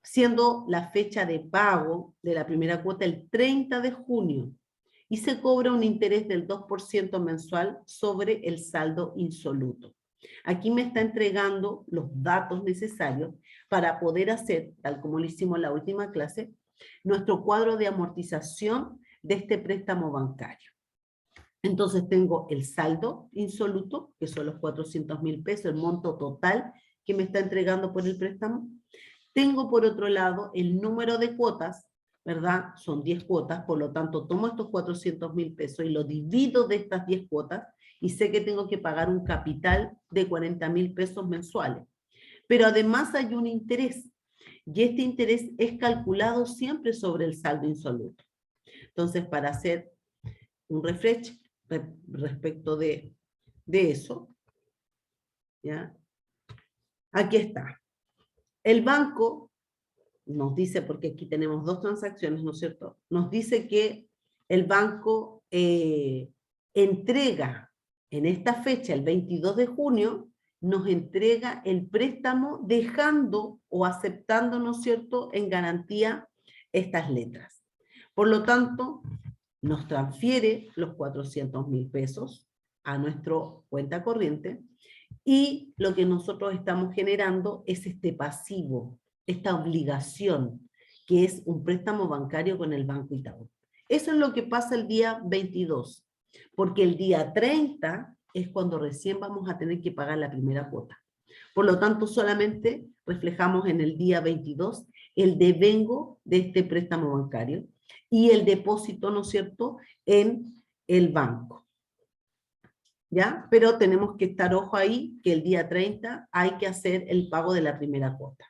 siendo la fecha de pago de la primera cuota el 30 de junio, y se cobra un interés del 2% mensual sobre el saldo insoluto. Aquí me está entregando los datos necesarios para poder hacer, tal como lo hicimos en la última clase, nuestro cuadro de amortización de este préstamo bancario. Entonces tengo el saldo insoluto, que son los 400.000 pesos, el monto total que me está entregando por el préstamo. Tengo por otro lado el número de cuotas, ¿verdad? Son 10 cuotas, por lo tanto tomo estos 400.000 pesos y lo divido de estas 10 cuotas, y sé que tengo que pagar un capital de 40.000 pesos mensuales. Pero además hay un interés, y este interés es calculado siempre sobre el saldo insoluto. Entonces, para hacer un refresh respecto de eso, ¿ya? Aquí está. El banco nos dice, porque aquí tenemos dos transacciones, ¿no es cierto? Nos dice que el banco entrega en esta fecha, el 22 de junio, nos entrega el préstamo dejando o aceptando, ¿no es cierto?, en garantía estas letras. Por lo tanto, nos transfiere los 400.000 pesos a nuestra cuenta corriente, y lo que nosotros estamos generando es este pasivo, esta obligación, que es un préstamo bancario con el Banco Itaú. Eso es lo que pasa el día 22, porque el día 30 es cuando recién vamos a tener que pagar la primera cuota. Por lo tanto, solamente reflejamos en el día 22 el devengo de este préstamo bancario y el depósito, ¿no es cierto?, en el banco. ¿Ya? Pero tenemos que estar ojo ahí, que el día 30 hay que hacer el pago de la primera cuota.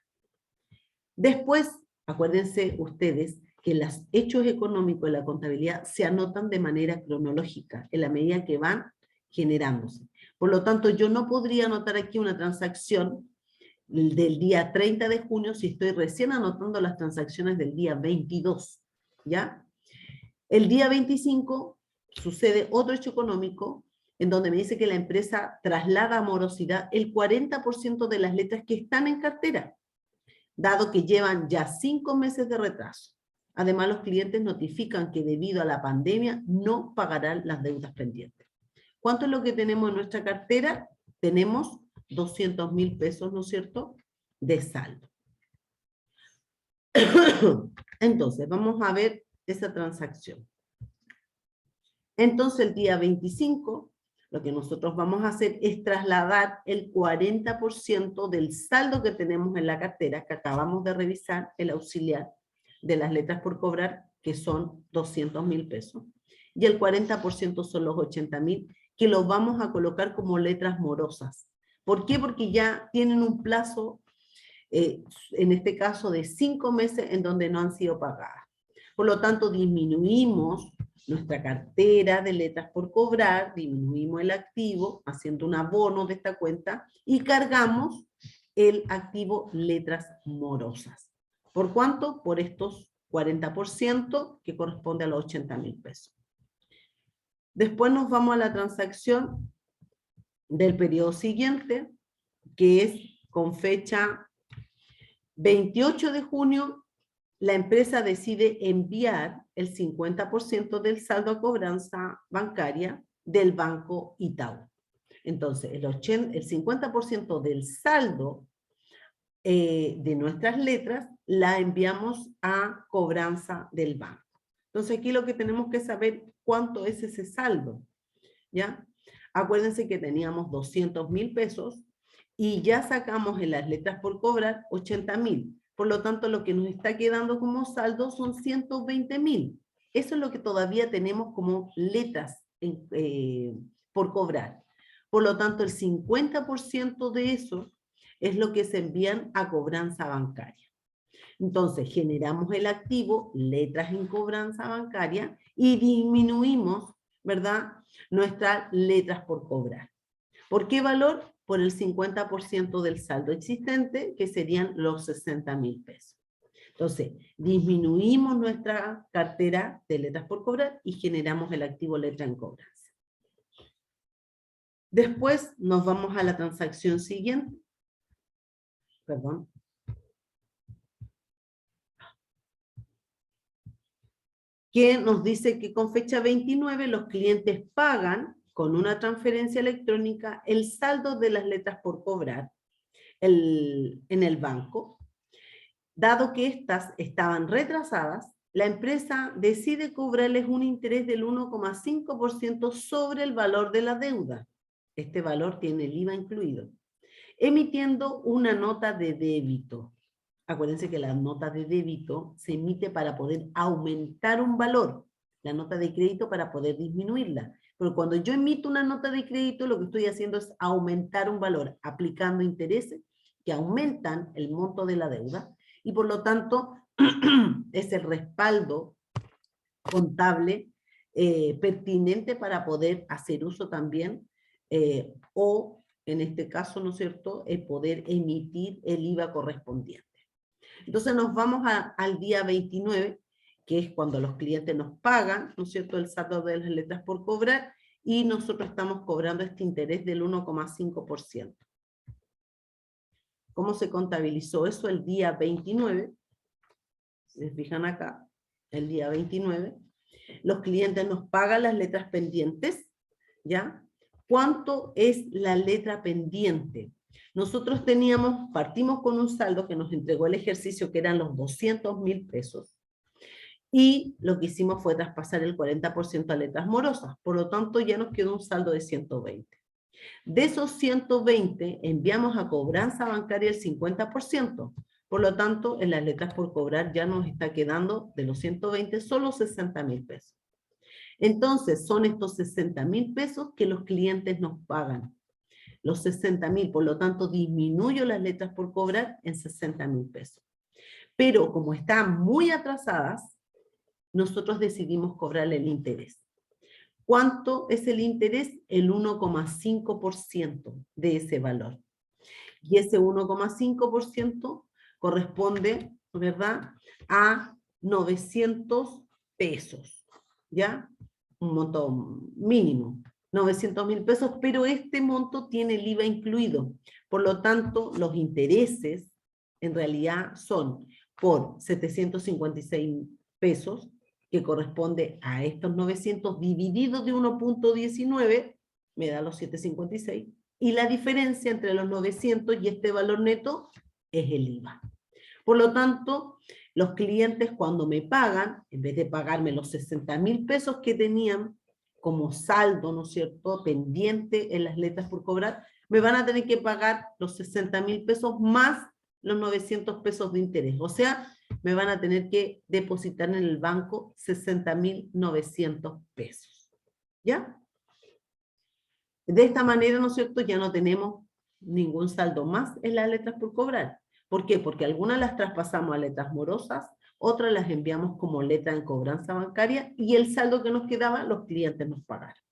Después, acuérdense ustedes que los hechos económicos de la contabilidad se anotan de manera cronológica, en la medida que van generándose. Por lo tanto, yo no podría anotar aquí una transacción del día 30 de junio si estoy recién anotando las transacciones del día 22, ¿ya? El día 25 sucede otro hecho económico en donde me dice que la empresa traslada a morosidad el 40% de las letras que están en cartera, dado que llevan ya 5 meses de retraso. Además, los clientes notifican que debido a la pandemia no pagarán las deudas pendientes. ¿Cuánto es lo que tenemos en nuestra cartera? Tenemos 200.000 pesos, ¿no es cierto?, de saldo. Entonces, vamos a ver esa transacción. Entonces, el día 25, lo que nosotros vamos a hacer es trasladar el 40% del saldo que tenemos en la cartera, que acabamos de revisar, el auxiliar de las letras por cobrar, que son 200.000 pesos. Y el 40% son los 80.000, que los vamos a colocar como letras morosas. ¿Por qué? Porque ya tienen un plazo, en este caso de 5 meses, en donde no han sido pagadas. Por lo tanto, disminuimos nuestra cartera de letras por cobrar, disminuimos el activo, haciendo un abono de esta cuenta, y cargamos el activo letras morosas. ¿Por cuánto? Por estos 40% que corresponde a los 80.000 pesos. Después nos vamos a la transacción del periodo siguiente, que es con fecha 28 de junio, la empresa decide enviar el 50% del saldo a cobranza bancaria del Banco Itaú. Entonces, el 50% del saldo de nuestras letras la enviamos a cobranza del banco. Entonces, aquí lo que tenemos que saber cuánto es ese saldo, ¿ya? Acuérdense que teníamos 200.000 pesos y ya sacamos en las letras por cobrar 80.000. Por lo tanto, lo que nos está quedando como saldo son 120.000. Eso es lo que todavía tenemos como letras por cobrar. Por lo tanto, el 50% de eso es lo que se envían a cobranza bancaria. Entonces, generamos el activo, letras en cobranza bancaria, y disminuimos, ¿verdad?, nuestras letras por cobrar. ¿Por qué valor? Por el 50% del saldo existente, que serían los 60.000 pesos. Entonces, disminuimos nuestra cartera de letras por cobrar y generamos el activo letra en cobranza. Después nos vamos a la transacción siguiente. Perdón. Que nos dice que con fecha 29 los clientes pagan con una transferencia electrónica el saldo de las letras por cobrar en el banco. Dado que estas estaban retrasadas, la empresa decide cobrarles un interés del 1,5% sobre el valor de la deuda. Este valor tiene el IVA incluido, emitiendo una nota de débito. Acuérdense que la nota de débito se emite para poder aumentar un valor, la nota de crédito para poder disminuirla. Pero cuando yo emito una nota de crédito, lo que estoy haciendo es aumentar un valor, aplicando intereses que aumentan el monto de la deuda, y por lo tanto es el respaldo contable pertinente para poder hacer uso también, o en este caso, ¿no es cierto?, poder emitir el IVA correspondiente. Entonces nos vamos al día 29, que es cuando los clientes nos pagan, ¿no es cierto?, el saldo de las letras por cobrar, y nosotros estamos cobrando este interés del 1,5%. ¿Cómo se contabilizó eso el día 29? Se fijan acá, el día 29, los clientes nos pagan las letras pendientes, ¿ya? ¿Cuánto es la letra pendiente? Nosotros partimos con un saldo que nos entregó el ejercicio, que eran los 200.000 pesos, y lo que hicimos fue traspasar el 40% a letras morosas, por lo tanto ya nos quedó un saldo de 120. De esos 120 enviamos a cobranza bancaria el 50%, por lo tanto en las letras por cobrar ya nos está quedando de los 120 solo 60.000 pesos. Entonces son estos 60.000 pesos que los clientes nos pagan. Los 60.000, por lo tanto disminuyo las letras por cobrar en 60.000 pesos. Pero como están muy atrasadas, nosotros decidimos cobrarle el interés. ¿Cuánto es el interés? El 1,5% de ese valor. Y ese 1,5% corresponde, ¿verdad?, a 900 pesos, ¿ya? Un monto mínimo, 900.000 pesos, pero este monto tiene el IVA incluido. Por lo tanto, los intereses en realidad son por 756 pesos, que corresponde a estos 900 dividido de 1,19, me da los 756, y la diferencia entre los 900 y este valor neto es el IVA. Por lo tanto, los clientes cuando me pagan, en vez de pagarme los 60.000 pesos que tenían como saldo, ¿no es cierto?, pendiente en las letras por cobrar, me van a tener que pagar los 60.000 pesos más los 900 pesos de interés. O sea, me van a tener que depositar en el banco 60.900 pesos. ¿Ya? De esta manera, ¿no es cierto?, ya no tenemos ningún saldo más en las letras por cobrar. ¿Por qué? Porque algunas las traspasamos a letras morosas, otras las enviamos como letra en cobranza bancaria, y el saldo que nos quedaba, los clientes nos pagaron.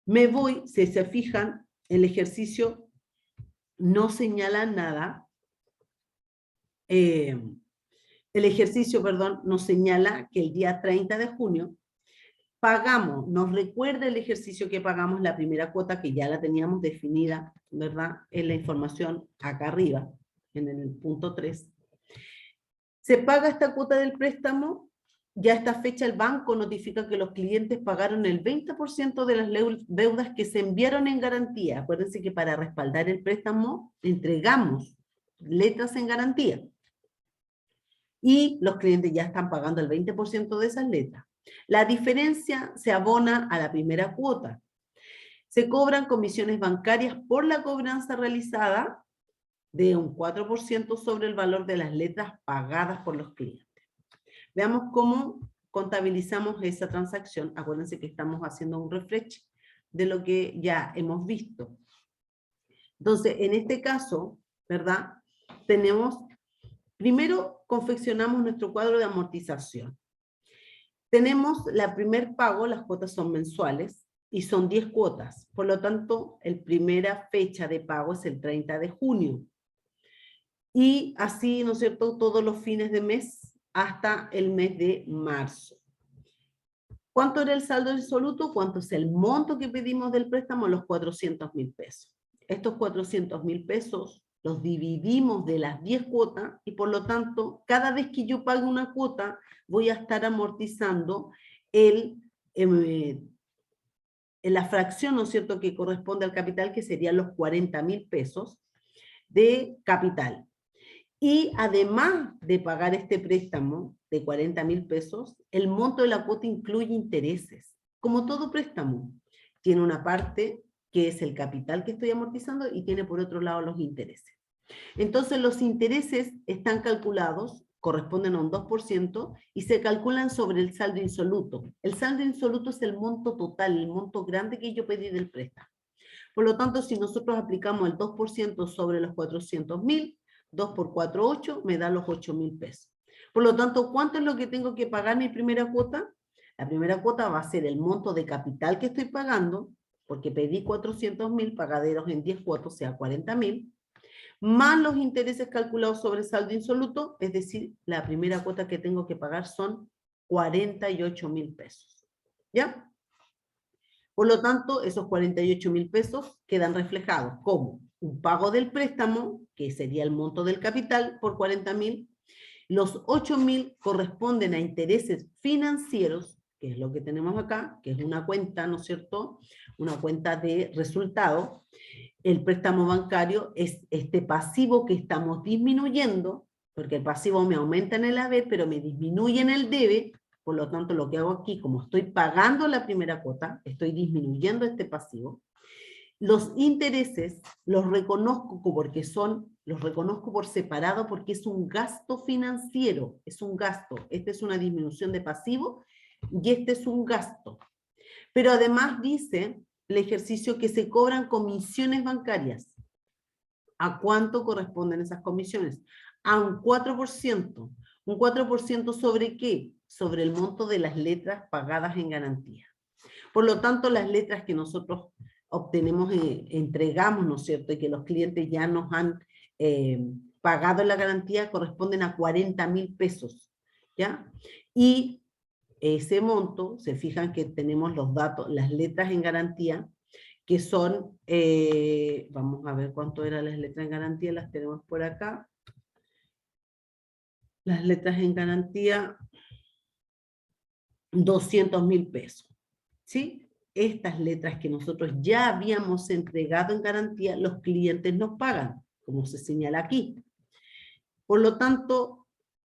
Me voy, si se fijan, el ejercicio no señala nada. El ejercicio, perdón, nos señala que el día 30 de junio pagamos, nos recuerda el ejercicio que pagamos la primera cuota, que ya la teníamos definida, ¿verdad?, en la información acá arriba, en el punto 3. Se paga esta cuota del préstamo, ya a esta fecha el banco notifica que los clientes pagaron el 20% de las deudas que se enviaron en garantía. Acuérdense que para respaldar el préstamo entregamos letras en garantía. Y los clientes ya están pagando el 20% de esas letras. La diferencia se abona a la primera cuota. Se cobran comisiones bancarias por la cobranza realizada de un 4% sobre el valor de las letras pagadas por los clientes. Veamos cómo contabilizamos esa transacción. Acuérdense que estamos haciendo un refresh de lo que ya hemos visto. Entonces, en este caso, ¿verdad?, tenemos, primero confeccionamos nuestro cuadro de amortización. Tenemos la primer pago, las cuotas son mensuales, y son 10 cuotas. Por lo tanto, la primera fecha de pago es el 30 de junio. Y así, ¿no es cierto?, todos los fines de mes hasta el mes de marzo. ¿Cuánto era el saldo insoluto? ¿Cuánto es el monto que pedimos del préstamo? Los 400.000 pesos. Estos 400.000 pesos los dividimos de las 10 cuotas y por lo tanto, cada vez que yo pague una cuota, voy a estar amortizando la fracción, ¿no es cierto?, que corresponde al capital, que serían los 40.000 pesos de capital. Y además de pagar este préstamo de 40.000 pesos, el monto de la cuota incluye intereses. Como todo préstamo, tiene una parte que es el capital que estoy amortizando y tiene por otro lado los intereses. Entonces los intereses están calculados, corresponden a un 2% y se calculan sobre el saldo insoluto. El saldo insoluto es el monto total, el monto grande que yo pedí del préstamo. Por lo tanto, si nosotros aplicamos el 2% sobre los 400.000, 2 por 4, 8, me da los 8.000 pesos. Por lo tanto, ¿cuánto es lo que tengo que pagar mi primera cuota? La primera cuota va a ser el monto de capital que estoy pagando, porque pedí 400.000 pagaderos en 10 cuotas, o sea, 40.000, más los intereses calculados sobre saldo insoluto, es decir, la primera cuota que tengo que pagar son 48.000 pesos. ¿Ya? Por lo tanto, esos 48.000 pesos quedan reflejados como un pago del préstamo, que sería el monto del capital por 40.000. Los 8.000 corresponden a intereses financieros, que es lo que tenemos acá, que es una cuenta, ¿no es cierto?, una cuenta de resultado. El préstamo bancario es este pasivo que estamos disminuyendo, porque el pasivo me aumenta en el haber, pero me disminuye en el debe. Por lo tanto, lo que hago aquí, como estoy pagando la primera cuota, estoy disminuyendo este pasivo. Los intereses los reconozco porque los reconozco por separado porque es un gasto financiero, es un gasto. Esta es una disminución de pasivo y este es un gasto. Pero además dice el ejercicio que se cobran comisiones bancarias. ¿A cuánto corresponden esas comisiones? A un 4%. ¿Un 4% sobre qué? Sobre el monto de las letras pagadas en garantía. Por lo tanto, las letras que nosotros obtenemos, entregamos, ¿no es cierto?, y que los clientes ya nos han pagado en la garantía, corresponden a 40.000 pesos, ¿ya? Y ese monto, se fijan que tenemos los datos, las letras en garantía, que son, vamos a ver cuánto eran las letras en garantía, las tenemos por acá. Las letras en garantía, 200.000 pesos, ¿sí? Estas letras que nosotros ya habíamos entregado en garantía, los clientes nos pagan, como se señala aquí. Por lo tanto,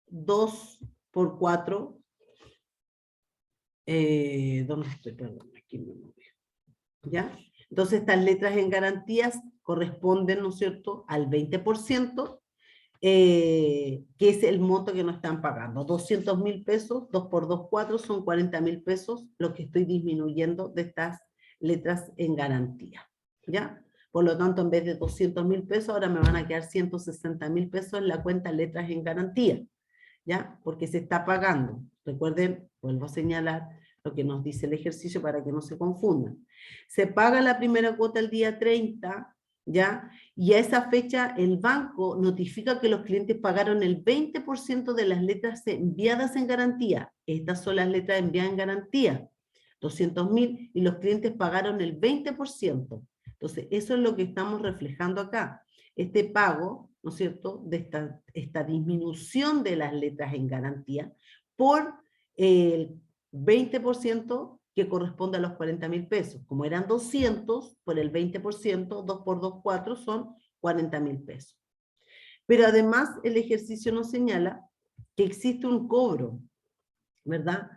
2 por 4, ¿dónde estoy? Perdón, aquí me moví. ¿Ya? Entonces estas letras en garantías corresponden, ¿no es cierto?, al 20%, que es el monto que nos están pagando. 200.000 pesos, 2 por 2, 4, son 40.000 pesos lo que estoy disminuyendo de estas letras en garantía, ¿ya? Por lo tanto, en vez de 200.000 pesos, ahora me van a quedar 160.000 pesos en la cuenta letras en garantía, ¿ya? Porque se está pagando. Recuerden, vuelvo a señalar lo que nos dice el ejercicio para que no se confundan. Se paga la primera cuota el día 30, ¿ya? Y a esa fecha el banco notifica que los clientes pagaron el 20% de las letras enviadas en garantía. Estas son las letras enviadas en garantía, 200.000, y los clientes pagaron el 20%. Entonces, eso es lo que estamos reflejando acá. Este pago, ¿no es cierto?, de esta disminución de las letras en garantía por el 20% que corresponde a los 40.000 pesos. Como eran 200, por el 20%, 2 por 2, 4, son 40.000 pesos. Pero además el ejercicio nos señala que existe un cobro, ¿verdad?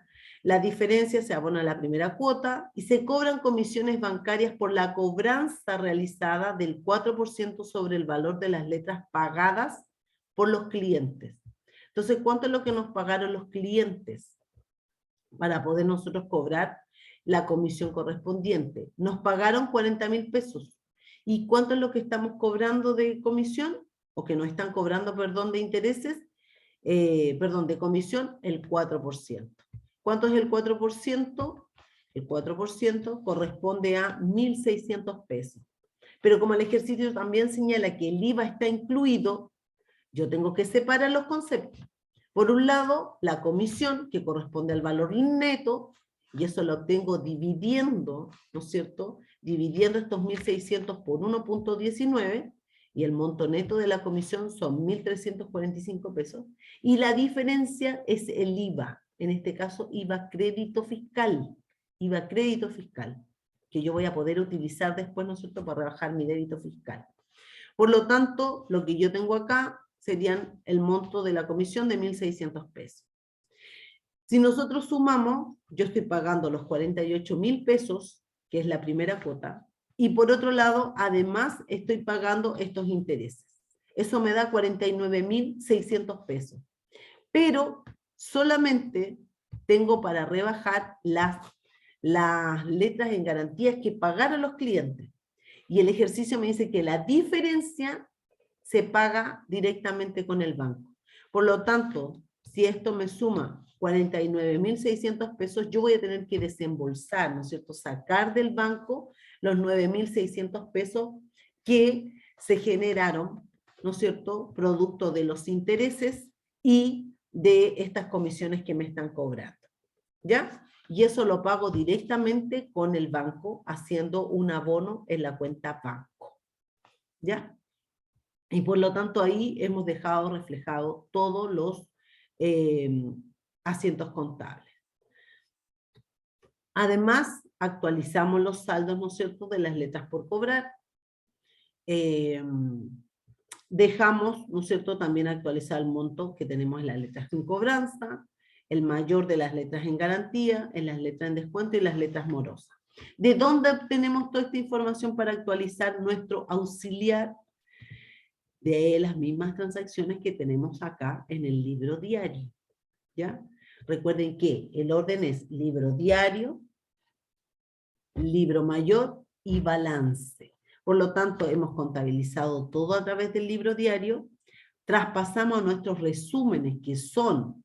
La diferencia se abona a la primera cuota y se cobran comisiones bancarias por la cobranza realizada del 4% sobre el valor de las letras pagadas por los clientes. Entonces, ¿cuánto es lo que nos pagaron los clientes para poder nosotros cobrar la comisión correspondiente? Nos pagaron 40.000 pesos. ¿Y cuánto es lo que estamos cobrando de comisión? O que nos están cobrando, perdón, de intereses, perdón, de comisión, el 4%. ¿Cuánto es el 4%? El 4% corresponde a 1.600 pesos. Pero como el ejercicio también señala que el IVA está incluido, yo tengo que separar los conceptos. Por un lado, la comisión, que corresponde al valor neto, y eso lo obtengo dividiendo, ¿no es cierto?, dividiendo estos 1.600 por 1.19, y el monto neto de la comisión son 1.345 pesos, y la diferencia es el IVA, en este caso IVA crédito fiscal, que yo voy a poder utilizar después, ¿no es cierto?, para rebajar mi débito fiscal. Por lo tanto, lo que yo tengo acá serían el monto de la comisión de 1.600 pesos. Si nosotros sumamos, yo estoy pagando los 48.000 pesos, que es la primera cuota, y por otro lado, además, estoy pagando estos intereses. Eso me da 49.600 pesos. Pero solamente tengo para rebajar las letras en garantías que pagaron los clientes. Y el ejercicio me dice que la diferencia se paga directamente con el banco. Por lo tanto, si esto me suma 49.600 pesos, yo voy a tener que desembolsar, ¿no es cierto?, sacar del banco los 9.600 pesos que se generaron, ¿no es cierto?, producto de los intereses y de estas comisiones que me están cobrando, ¿ya? Y eso lo pago directamente con el banco, haciendo un abono en la cuenta banco, ¿ya? Y por lo tanto ahí hemos dejado reflejado todos los asientos contables. Además, actualizamos los saldos, ¿no es cierto?, de las letras por cobrar. Dejamos, ¿no es cierto?, también actualizar el monto que tenemos en las letras en cobranza, el mayor de las letras en garantía, en las letras en descuento y las letras morosas. ¿De dónde obtenemos toda esta información para actualizar nuestro auxiliar? De las mismas transacciones que tenemos acá en el libro diario, ¿ya? Recuerden que el orden es libro diario, libro mayor y balance. Por lo tanto, hemos contabilizado todo a través del libro diario, traspasamos a nuestros resúmenes, que son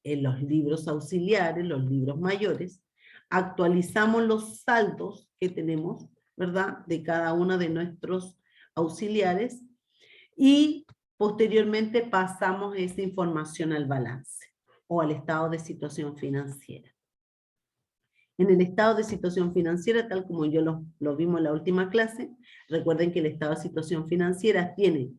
en los libros auxiliares, los libros mayores, actualizamos los saldos que tenemos, ¿verdad?, de cada uno de nuestros auxiliares, y posteriormente pasamos esa información al balance o al estado de situación financiera. En el estado de situación financiera, tal como yo lo vimos en la última clase, recuerden que el estado de situación financiera tiene,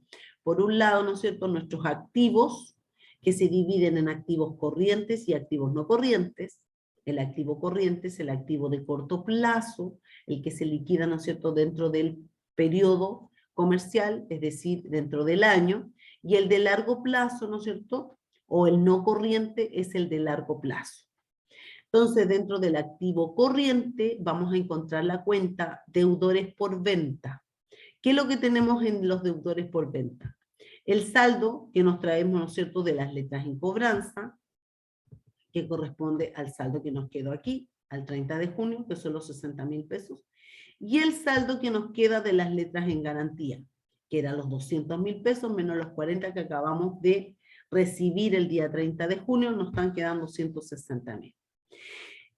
por un lado, ¿no es cierto?, nuestros activos, que se dividen en activos corrientes y activos no corrientes. El activo corriente es el activo de corto plazo, el que se liquida, ¿no es cierto?, dentro del periodo comercial, es decir, dentro del año, y el de largo plazo, ¿no es cierto?, o el no corriente es el de largo plazo. Entonces, dentro del activo corriente vamos a encontrar la cuenta deudores por venta. ¿Qué es lo que tenemos en los deudores por venta? El saldo que nos traemos, ¿no es cierto?, de las letras en cobranza, que corresponde al saldo que nos quedó aquí, al 30 de junio, que son los 60.000 pesos, y el saldo que nos queda de las letras en garantía, que eran los 200.000 pesos menos los 40 que acabamos de recibir el día 30 de junio, nos están quedando 160.000.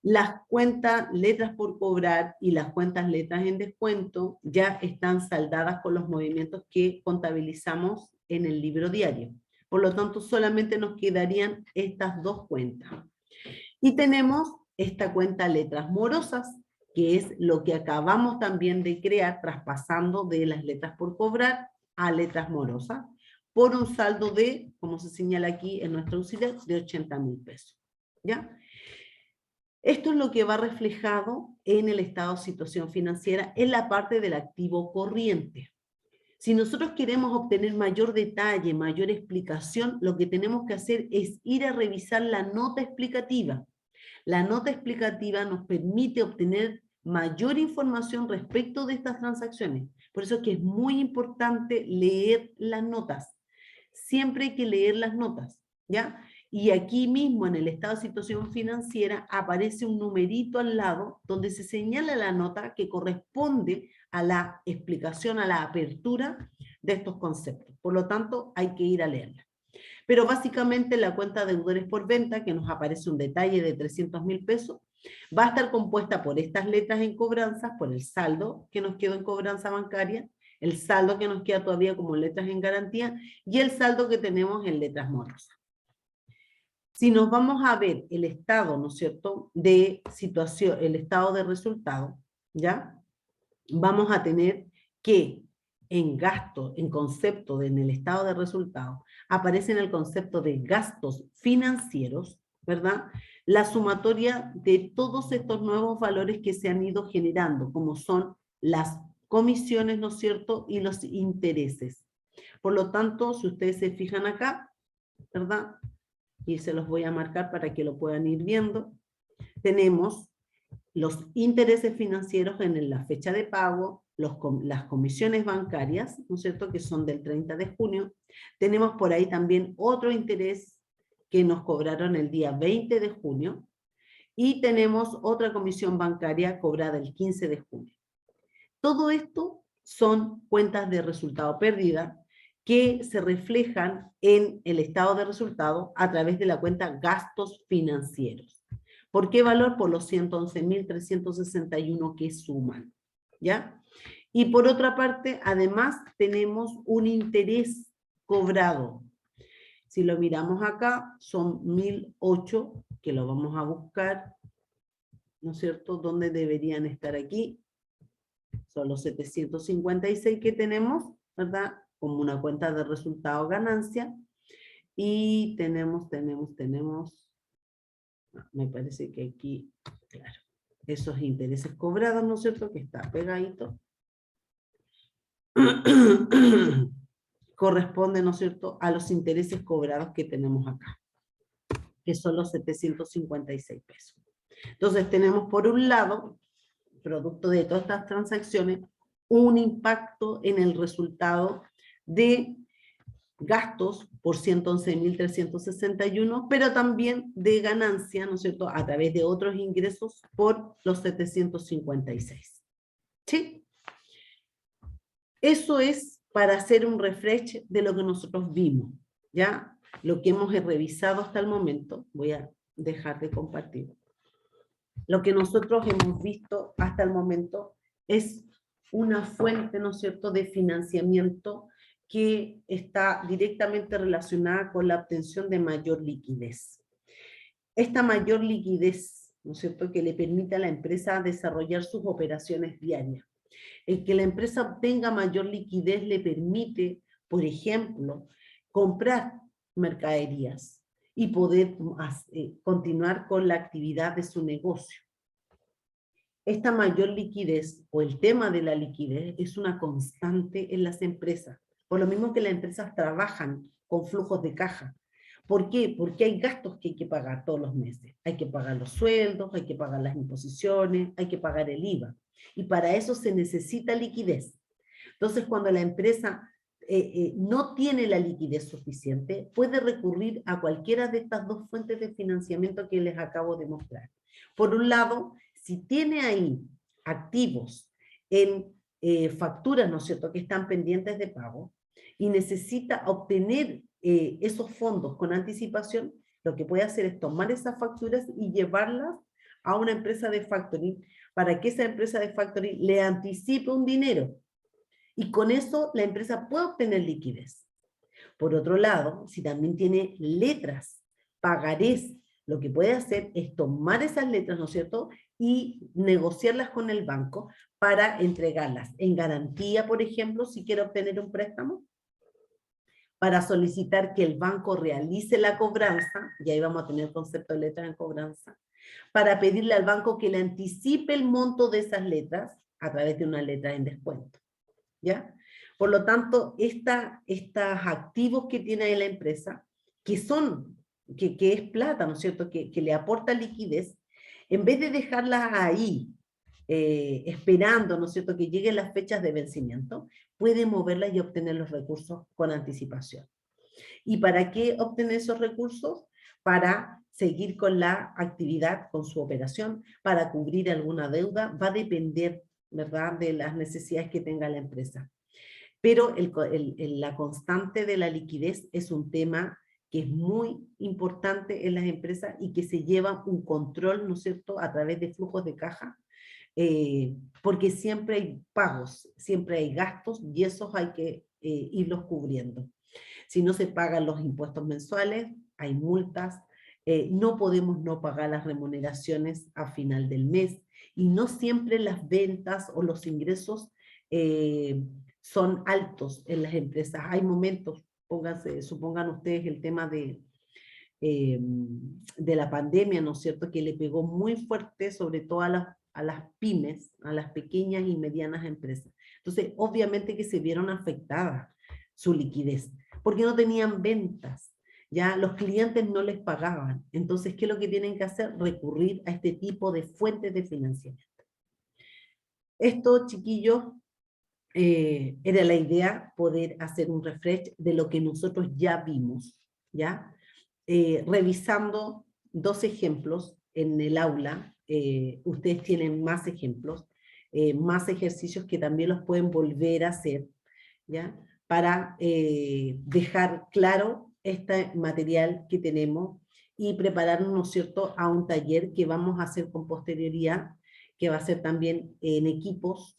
Las cuentas letras por cobrar y las cuentas letras en descuento ya están saldadas con los movimientos que contabilizamos en el libro diario. Por lo tanto, solamente nos quedarían estas dos cuentas. Y tenemos esta cuenta letras morosas, que es lo que acabamos también de crear, traspasando de las letras por cobrar a letras morosas, por un saldo de, como se señala aquí en nuestro auxiliar, de 80.000 pesos. ¿Ya? Esto es lo que va reflejado en el estado de situación financiera en la parte del activo corriente. Si nosotros queremos obtener mayor detalle, mayor explicación, lo que tenemos que hacer es ir a revisar la nota explicativa. La nota explicativa nos permite obtener mayor información respecto de estas transacciones. Por eso es que es muy importante leer las notas. Siempre hay que leer las notas, ¿ya? Y aquí mismo en el estado de situación financiera aparece un numerito al lado donde se señala la nota que corresponde a la explicación, a la apertura de estos conceptos. Por lo tanto, hay que ir a leerla. Pero básicamente la cuenta de deudores por venta, que nos aparece un detalle de 300.000 pesos, va a estar compuesta por estas letras en cobranzas, por el saldo que nos quedó en cobranza bancaria, el saldo que nos queda todavía como letras en garantía y el saldo que tenemos en letras morosas. Si nos vamos a ver el estado, ¿no es cierto?, de situación, el estado de resultado, ¿ya? Vamos a tener que en gasto, en concepto en el estado de resultado, aparece en el concepto de gastos financieros, ¿verdad?, la sumatoria de todos estos nuevos valores que se han ido generando, como son las comisiones, ¿no es cierto?, y los intereses. Por lo tanto, si ustedes se fijan acá, ¿verdad?, y se los voy a marcar para que lo puedan ir viendo, tenemos los intereses financieros en la fecha de pago, las comisiones bancarias, ¿no es cierto?, que son del 30 de junio. Tenemos por ahí también otro interés que nos cobraron el día 20 de junio y tenemos otra comisión bancaria cobrada el 15 de junio. Todo esto son cuentas de resultado pérdida que se reflejan en el estado de resultado a través de la cuenta gastos financieros. ¿Por qué valor? Por los 111.361 que suman, ¿ya? Y por otra parte, además, tenemos un interés cobrado. Si lo miramos acá, son 1.008, que lo vamos a buscar, ¿no es cierto? ¿Dónde deberían estar aquí? Son los 756 que tenemos, ¿verdad?, como una cuenta de resultado ganancia. Y tenemos, me parece que aquí, claro, esos intereses cobrados, ¿no es cierto?, que está pegadito, corresponde, ¿no es cierto?, a los intereses cobrados que tenemos acá, que son los 756 pesos. Entonces tenemos por un lado, producto de todas estas transacciones, un impacto en el resultado de gastos por 111.361, pero también de ganancia, ¿no es cierto?, a través de otros ingresos por los 756. ¿Sí? Eso es para hacer un refresh de lo que nosotros vimos, ¿ya? Lo que hemos revisado hasta el momento. Voy a dejar de compartir. Lo que nosotros hemos visto hasta el momento es una fuente, ¿no es cierto?, de financiamiento que está directamente relacionada con la obtención de mayor liquidez. Esta mayor liquidez, ¿no es cierto?, que le permite a la empresa desarrollar sus operaciones diarias. El que la empresa obtenga mayor liquidez le permite, por ejemplo, comprar mercaderías y poder continuar con la actividad de su negocio. Esta mayor liquidez o el tema de la liquidez es una constante en las empresas, por lo mismo que las empresas trabajan con flujos de caja. ¿Por qué? Porque hay gastos que hay que pagar todos los meses. Hay que pagar los sueldos, hay que pagar las imposiciones, hay que pagar el IVA. Y para eso se necesita liquidez. Entonces, cuando la empresa no tiene la liquidez suficiente, puede recurrir a cualquiera de estas dos fuentes de financiamiento que les acabo de mostrar. Por un lado, si tiene ahí activos en facturas, ¿no es cierto?, que están pendientes de pago y necesita obtener esos fondos con anticipación, lo que puede hacer es tomar esas facturas y llevarlas a una empresa de factoring para que esa empresa de factoring le anticipe un dinero y con eso la empresa puede obtener liquidez. Por otro lado, si también tiene letras, pagarés, lo que puede hacer es tomar esas letras, ¿no es cierto?, y negociarlas con el banco para entregarlas en garantía, por ejemplo, si quiere obtener un préstamo, para solicitar que el banco realice la cobranza, y ahí vamos a tener el concepto de letras en cobranza, para pedirle al banco que le anticipe el monto de esas letras a través de una letra en descuento, ¿ya? Por lo tanto, estos activos que tiene ahí la empresa, que es plata, ¿no es cierto?, que le aporta liquidez, en vez de dejarlas ahí, esperando, ¿no es cierto?, que lleguen las fechas de vencimiento, puede moverlas y obtener los recursos con anticipación. ¿Y para qué obtener esos recursos? Para seguir con la actividad, con su operación, para cubrir alguna deuda, va a depender, ¿verdad?, de las necesidades que tenga la empresa. Pero la constante de la liquidez es un tema que es muy importante en las empresas y que se lleva un control, ¿no es cierto?, a través de flujos de caja, porque siempre hay pagos, siempre hay gastos y esos hay que irlos cubriendo. Si no se pagan los impuestos mensuales, hay multas, no podemos no pagar las remuneraciones a final del mes, y no siempre las ventas o los ingresos son altos en las empresas. Hay momentos, supongan ustedes el tema de la pandemia, ¿no es cierto?, que le pegó muy fuerte, sobre todo a las pymes, a las pequeñas y medianas empresas. Entonces, obviamente que se vieron afectadas su liquidez, porque no tenían ventas, ya los clientes no les pagaban. Entonces, ¿qué es lo que tienen que hacer? Recurrir a este tipo de fuentes de financiamiento. Esto, chiquillos, era la idea, poder hacer un refresh de lo que nosotros ya vimos, ¿ya? Revisando dos ejemplos en el aula, ustedes tienen más ejemplos, más ejercicios que también los pueden volver a hacer, ¿ya? Para dejar claro este material que tenemos y prepararnos, ¿no es cierto?, a un taller que vamos a hacer con posterioridad, que va a ser también en equipos.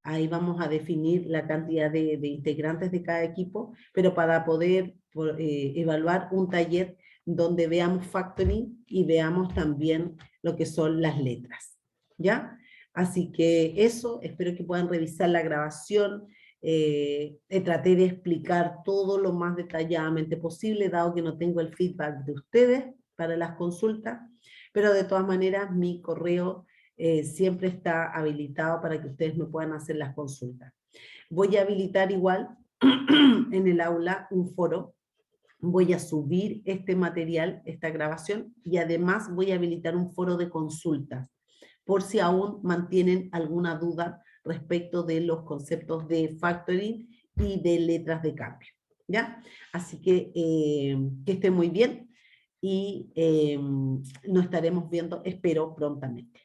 Ahí vamos a definir la cantidad de integrantes de cada equipo, pero para poder evaluar un taller donde veamos factoring y veamos también lo que son las letras, ¿ya? Así que eso, espero que puedan revisar la grabación. Traté de explicar todo lo más detalladamente posible, dado que no tengo el feedback de ustedes para las consultas, pero de todas maneras mi correo siempre está habilitado para que ustedes me puedan hacer las consultas. Voy a habilitar igual en el aula un foro. Voy a subir este material, esta grabación, y además voy a habilitar un foro de consultas, por si aún mantienen alguna duda respecto de los conceptos de factoring y de letras de cambio, ¿ya? Así que estén muy bien y nos estaremos viendo, espero, prontamente.